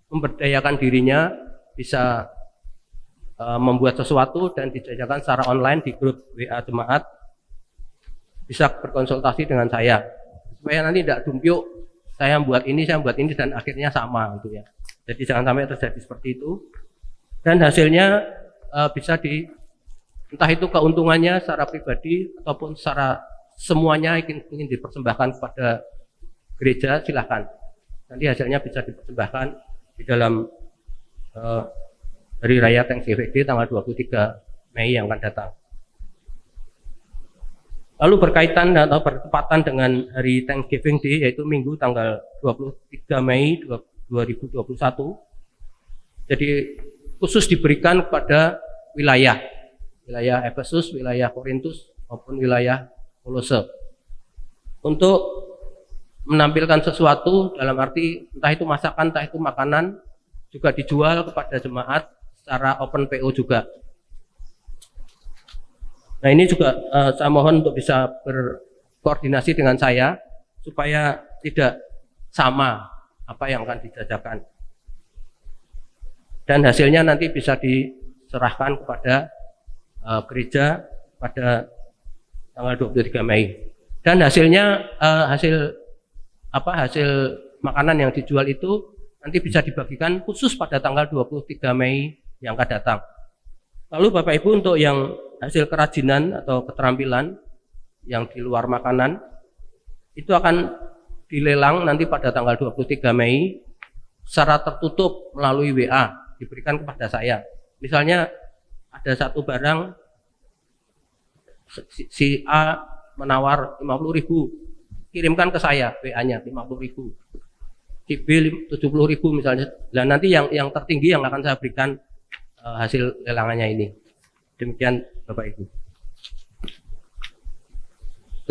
memberdayakan dirinya bisa membuat sesuatu dan dijajakan secara online di grup WA jemaat, bisa berkonsultasi dengan saya supaya nanti tidak dumpyuk, saya buat ini dan akhirnya sama gitu ya. Jadi jangan sampai terjadi seperti itu. Dan hasilnya bisa entah itu keuntungannya secara pribadi ataupun secara semuanya ingin dipersembahkan kepada gereja, silahkan. Nanti hasilnya bisa dipersembahkan di dalam Hari Raya Thanksgiving Day tanggal 23 Mei yang akan datang. Lalu berkaitan atau bertepatan dengan Hari Thanksgiving Day, yaitu Minggu tanggal 23 Mei 2021. Jadi khusus diberikan kepada wilayah Efesus, wilayah Korintus maupun wilayah Kolose untuk menampilkan sesuatu, dalam arti entah itu masakan, entah itu makanan, juga dijual kepada jemaat secara open PO juga. Nah ini juga saya mohon untuk bisa berkoordinasi dengan saya supaya tidak sama apa yang akan dijajakan. Dan hasilnya nanti bisa diserahkan kepada gereja pada tanggal 23 Mei. Dan hasilnya hasil makanan yang dijual itu nanti bisa dibagikan khusus pada tanggal 23 Mei yang akan datang. Lalu Bapak Ibu untuk yang hasil kerajinan atau keterampilan yang di luar makanan itu akan dilelang nanti pada tanggal 23 Mei secara tertutup melalui WA, diberikan kepada saya. Misalnya ada satu barang si A menawar 50.000, kirimkan ke saya WA-nya 50.000. Si B 70.000 misalnya. Dan nanti yang tertinggi yang akan saya berikan hasil lelangannya ini. Demikian Bapak Ibu.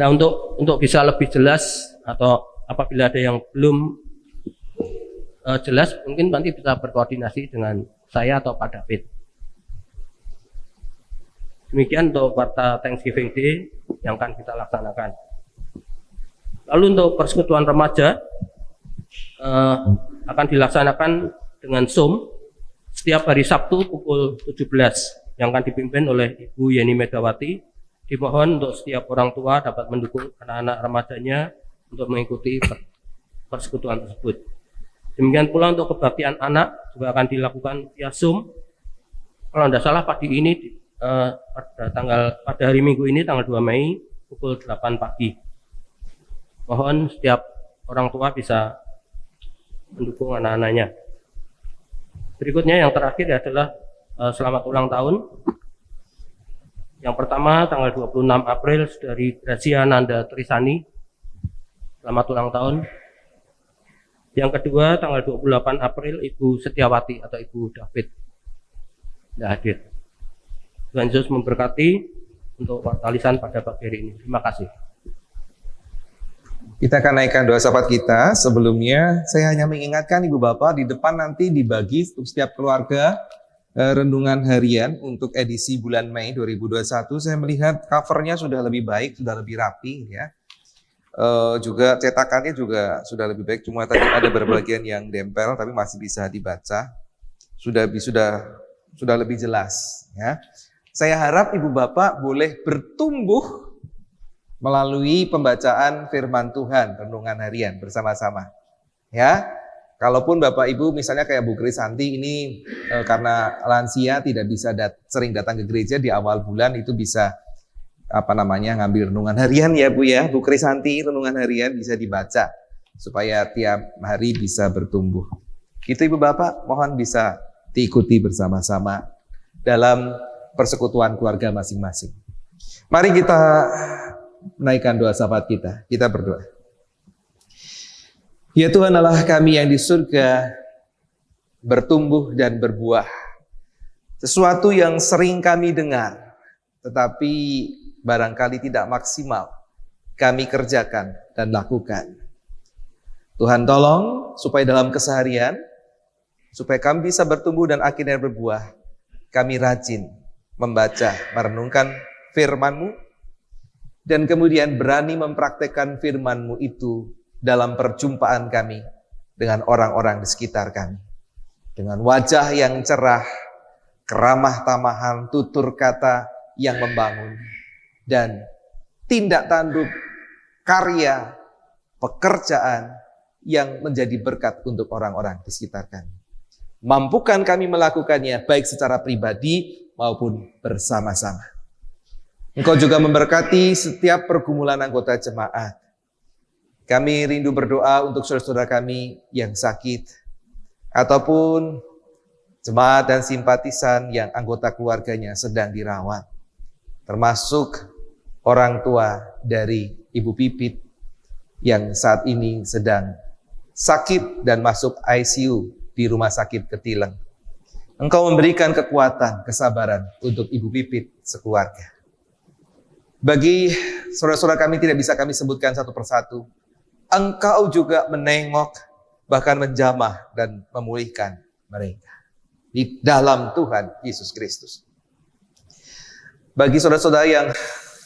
Nah untuk bisa lebih jelas atau apabila ada yang belum jelas, mungkin nanti bisa berkoordinasi dengan saya atau Pak David. Demikian untuk warta Thanksgiving Day yang akan kita laksanakan. Lalu untuk persekutuan remaja akan dilaksanakan dengan Zoom setiap hari Sabtu pukul 17 yang akan dipimpin oleh Ibu Yeni Megawati. Dimohon untuk setiap orang tua dapat mendukung anak-anak remajanya untuk mengikuti persekutuan tersebut. Demikian pula untuk kebaktian anak juga akan dilakukan via Zoom. Kalau tidak salah pagi ini pada hari Minggu ini tanggal 2 Mei pukul 8 pagi. Mohon setiap orang tua bisa mendukung anak-anaknya. Berikutnya yang terakhir adalah selamat ulang tahun. Yang pertama tanggal 26 April dari Gracia Nanda Trisani. Selamat ulang tahun. Yang kedua tanggal 28 April Ibu Setiawati atau Ibu David. Tidak hadir. Tuhan Yesus memberkati untuk warta lisan pada pagi hari ini. Terima kasih. Kita akan naikkan doa syafaat kita. Sebelumnya saya hanya mengingatkan Ibu Bapak di depan nanti dibagi untuk setiap keluarga renungan harian untuk edisi bulan Mei 2021. Saya melihat covernya sudah lebih baik, sudah lebih rapi ya. Juga cetakannya juga sudah lebih baik. Cuma tadi ada berbagian yang dempel tapi masih bisa dibaca. Sudah lebih jelas ya. Saya harap Ibu Bapak boleh bertumbuh melalui pembacaan firman Tuhan, renungan harian bersama-sama. Ya, kalaupun Bapak Ibu misalnya kayak Bu Krisanti ini karena lansia tidak bisa sering datang ke gereja di awal bulan, itu bisa ngambil renungan harian ya Bu ya. Bu Krisanti renungan harian bisa dibaca supaya tiap hari bisa bertumbuh. Itu Ibu Bapak mohon bisa diikuti bersama-sama dalam persekutuan keluarga masing-masing. Mari kita naikkan doa syafaat kita. Kita berdoa. Ya Tuhan Allah kami yang di surga, bertumbuh dan berbuah. Sesuatu yang sering kami dengar, tetapi barangkali tidak maksimal kami kerjakan dan lakukan. Tuhan tolong supaya dalam keseharian, supaya kami bisa bertumbuh dan akhirnya berbuah, kami rajin membaca, merenungkan firman-Mu, dan kemudian berani mempraktekkan firman-Mu itu dalam perjumpaan kami dengan orang-orang di sekitar kami. Dengan wajah yang cerah, keramah tamahan, tutur kata yang membangun, dan tindak tanduk, karya, pekerjaan yang menjadi berkat untuk orang-orang di sekitar kami. Mampukan kami melakukannya baik secara pribadi maupun bersama-sama. Engkau juga memberkati setiap pergumulan anggota jemaat. Kami rindu berdoa untuk saudara-saudara kami yang sakit, ataupun jemaat dan simpatisan yang anggota keluarganya sedang dirawat. Termasuk orang tua dari Ibu Pipit yang saat ini sedang sakit dan masuk ICU di Rumah Sakit Ketilang. Engkau memberikan kekuatan, kesabaran untuk Ibu Pipit sekeluarga. Bagi saudara-saudara kami tidak bisa kami sebutkan satu persatu. Engkau juga menengok, bahkan menjamah dan memulihkan mereka. Di dalam Tuhan Yesus Kristus. Bagi saudara-saudara yang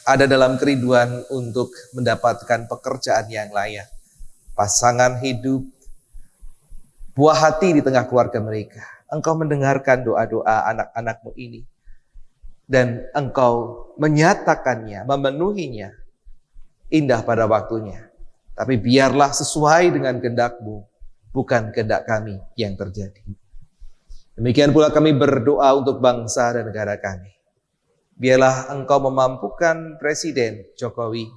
ada dalam kerinduan untuk mendapatkan pekerjaan yang layak, pasangan hidup, buah hati di tengah keluarga mereka. Engkau mendengarkan doa-doa anak-anak-Mu ini. Dan Engkau menyatakannya, memenuhinya. Indah pada waktunya. Tapi biarlah sesuai dengan kehendak-Mu, bukan kehendak kami yang terjadi. Demikian pula kami berdoa untuk bangsa dan negara kami. Biarlah Engkau memampukan Presiden Jokowi,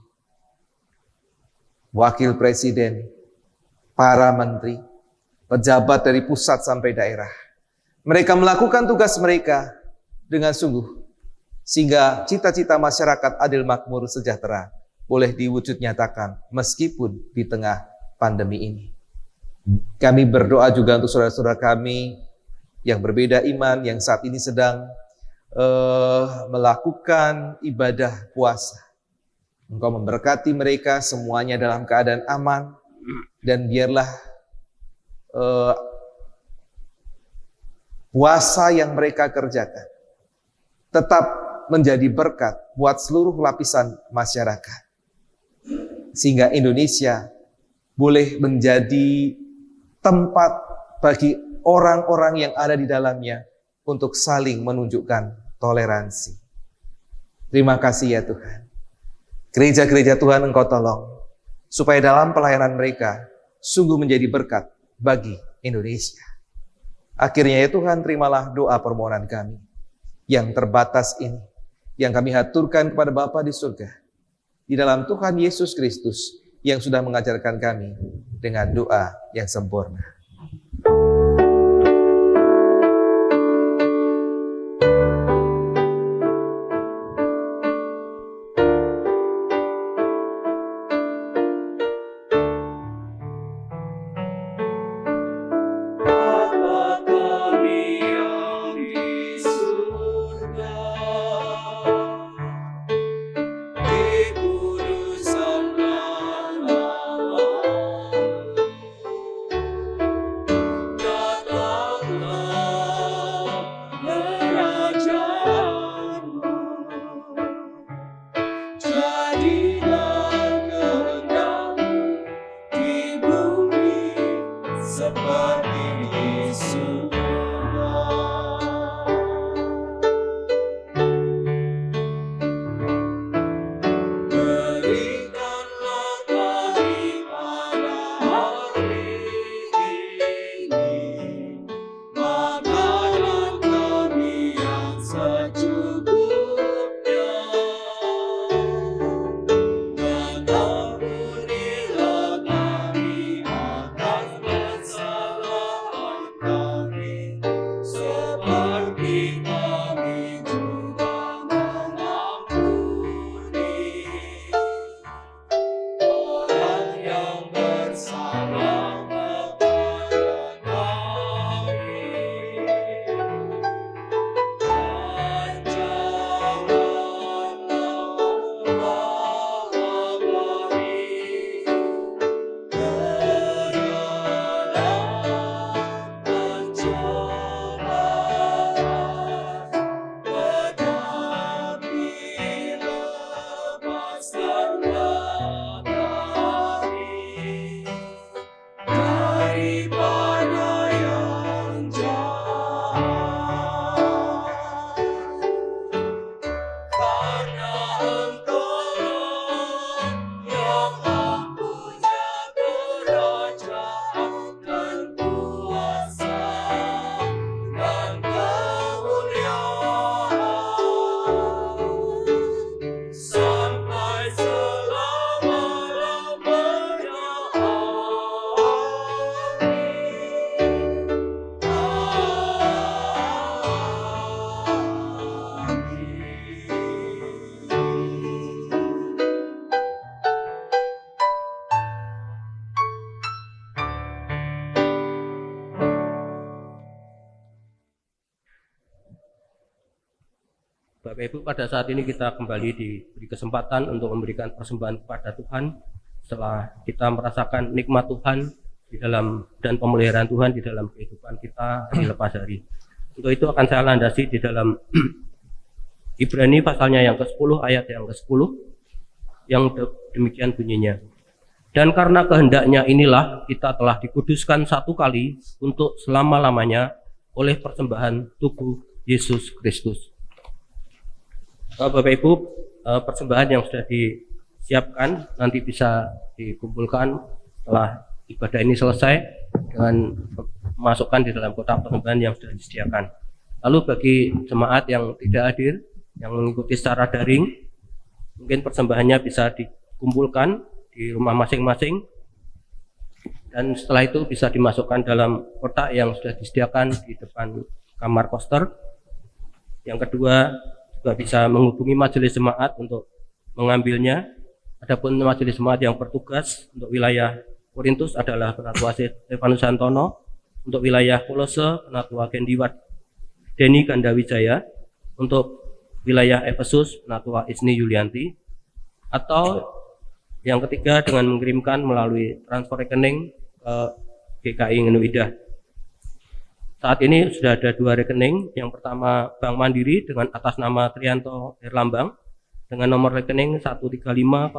Wakil Presiden, para menteri, pejabat dari pusat sampai daerah. Mereka melakukan tugas mereka dengan sungguh, sehingga cita-cita masyarakat adil makmur sejahtera boleh diwujud nyatakan meskipun di tengah pandemi ini. Kami berdoa juga untuk saudara-saudara kami yang berbeda iman, yang saat ini sedang melakukan ibadah puasa. Engkau memberkati mereka semuanya dalam keadaan aman, dan biarlah puasa yang mereka kerjakan tetap menjadi berkat buat seluruh lapisan masyarakat. Sehingga Indonesia boleh menjadi tempat bagi orang-orang yang ada di dalamnya untuk saling menunjukkan toleransi. Terima kasih ya Tuhan. Gereja-gereja Tuhan Engkau tolong, supaya dalam pelayanan mereka sungguh menjadi berkat bagi Indonesia. Akhirnya ya Tuhan, terimalah doa permohonan kami yang terbatas ini, yang kami haturkan kepada Bapa di surga, di dalam Tuhan Yesus Kristus yang sudah mengajarkan kami dengan doa yang sempurna. Bapa kami yang di surga, dikuduskanlah namamu, datanglah kerajaanmu, jadilah kehendakmu di bumi seperti di surga. Berikanlah kami pada hari ini makanan kami yang secukupnya, dan ampunilah kami atas kesalahan kami, seperti kami juga mengampuni orang yang bersalah kepada kami. Dan janganlah membawa kami ke dalam pencobaan, tetapi lepaskanlah kami daripada yang jahat. Karena Engkau yang mempunyai kerajaan dan kuasa dan kemuliaan sampai selama-lamanya. Bapak Ibu, pada saat ini kita kembali diberi kesempatan untuk memberikan persembahan kepada Tuhan setelah kita merasakan nikmat Tuhan di dalam dan pemeliharaan Tuhan di dalam kehidupan kita hari lepas hari. Untuk itu akan saya landasi di dalam Ibrani pasalnya yang ke-10 ayat yang ke-10 yang demikian bunyinya. Dan karena kehendaknya inilah kita telah dikuduskan satu kali untuk selama-lamanya oleh persembahan tubuh Yesus Kristus. Bapak Ibu, persembahan yang sudah disiapkan nanti bisa dikumpulkan setelah ibadah ini selesai dengan masukkan di dalam kotak persembahan yang sudah disediakan. Lalu bagi jemaat yang tidak hadir, yang mengikuti secara daring, mungkin persembahannya bisa dikumpulkan di rumah masing-masing dan setelah itu bisa dimasukkan dalam kotak yang sudah disediakan di depan kamar koster. Yang kedua, juga bisa menghubungi majelis jemaat untuk mengambilnya. Adapun majelis jemaat yang bertugas untuk wilayah Korintus adalah Penatua Stefanus Santono, untuk wilayah Kolose Penatua Deni Gandawijaya, untuk wilayah Efesus Penatua Isni Yulianti, atau yang ketiga dengan mengirimkan melalui transfer rekening ke GKI Ngenuidah. Saat ini sudah ada 2 rekening. Yang pertama Bank Mandiri dengan atas nama Trianto Herlambang dengan nomor rekening 13500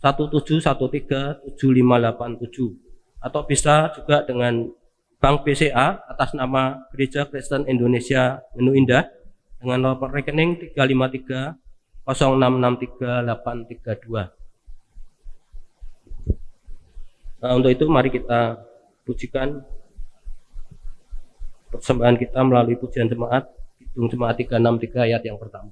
17137587, atau bisa juga dengan Bank BCA atas nama Gereja Kristen Indonesia Menu Indah dengan nomor rekening 353 0663832. Nah, untuk itu mari kita pujikan persembahan kita melalui pujian jemaat, Kidung Jemaat 363 ayat yang pertama.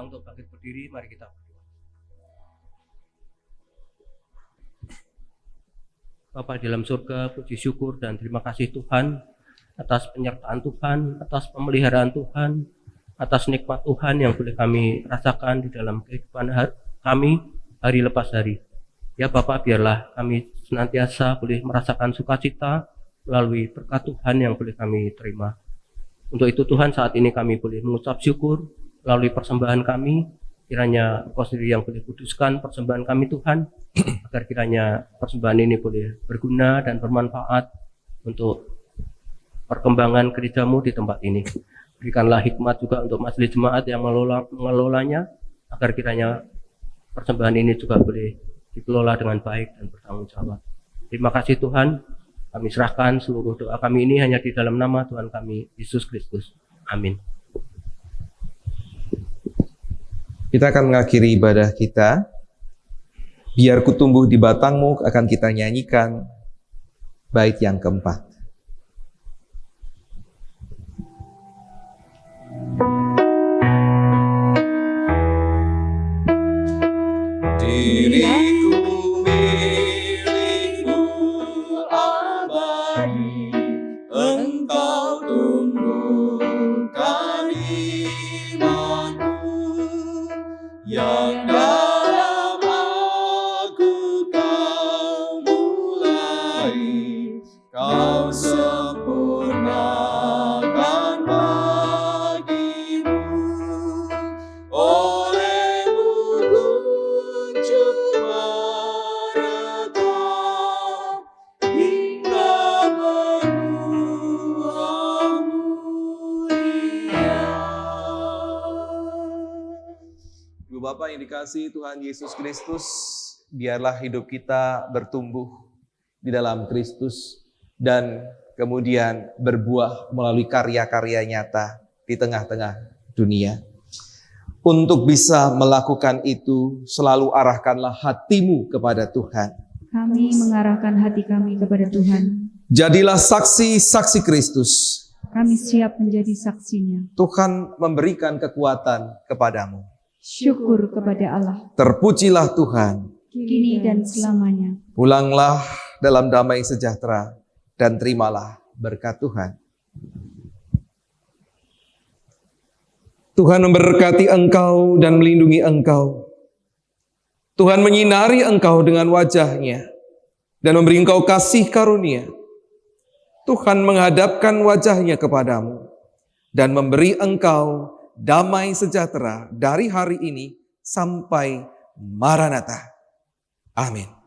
Untuk bangkit berdiri, mari kita berdoa. Bapa di dalam surga, puji syukur dan terima kasih Tuhan atas penyertaan Tuhan, atas pemeliharaan Tuhan, atas nikmat Tuhan yang boleh kami rasakan di dalam kehidupan kami hari lepas hari. Ya Bapa, biarlah kami senantiasa boleh merasakan sukacita melalui berkat Tuhan yang boleh kami terima. Untuk itu Tuhan, saat ini kami boleh mengucap syukur melalui persembahan kami, kiranya Engkau sendiri yang boleh kuduskan persembahan kami Tuhan, agar kiranya persembahan ini boleh berguna dan bermanfaat untuk perkembangan gereja-Mu di tempat ini. Berikanlah hikmat juga untuk majelis jemaat yang mengelolanya, agar kiranya persembahan ini juga boleh dikelola dengan baik dan bertanggung jawab. Terima kasih Tuhan, kami serahkan seluruh doa kami ini hanya di dalam nama Tuhan kami, Yesus Kristus. Amin. Kita akan mengakhiri ibadah kita. Biar ku tumbuh di batangmu akan kita nyanyikan bait yang keempat. Diriku milikmu abadi, Engkau tumbuhkan imanku, yang dalam aku kau mulai, kau sempurnakan bagimu. Olehmu kuncup meretap hingga menua mulia. Ibu Bapak yang dikasihi Tuhan Yesus Kristus, biarlah hidup kita bertumbuh di dalam Kristus dan kemudian berbuah melalui karya-karya nyata di tengah-tengah dunia. Untuk bisa melakukan itu, selalu arahkanlah hatimu kepada Tuhan. Kami mengarahkan hati kami kepada Tuhan. Jadilah saksi-saksi Kristus. Kami siap menjadi saksinya. Tuhan memberikan kekuatan kepadamu. Syukur kepada Allah, Terpujilah Tuhan. kini dan selamanya. Pulanglah dalam damai sejahtera dan terimalah berkat Tuhan. Tuhan memberkati engkau dan melindungi engkau. Tuhan menyinari engkau dengan wajah-Nya dan memberi engkau kasih karunia. Tuhan menghadapkan wajah-Nya kepadamu dan memberi engkau damai sejahtera dari hari ini sampai Maranatha. Amin.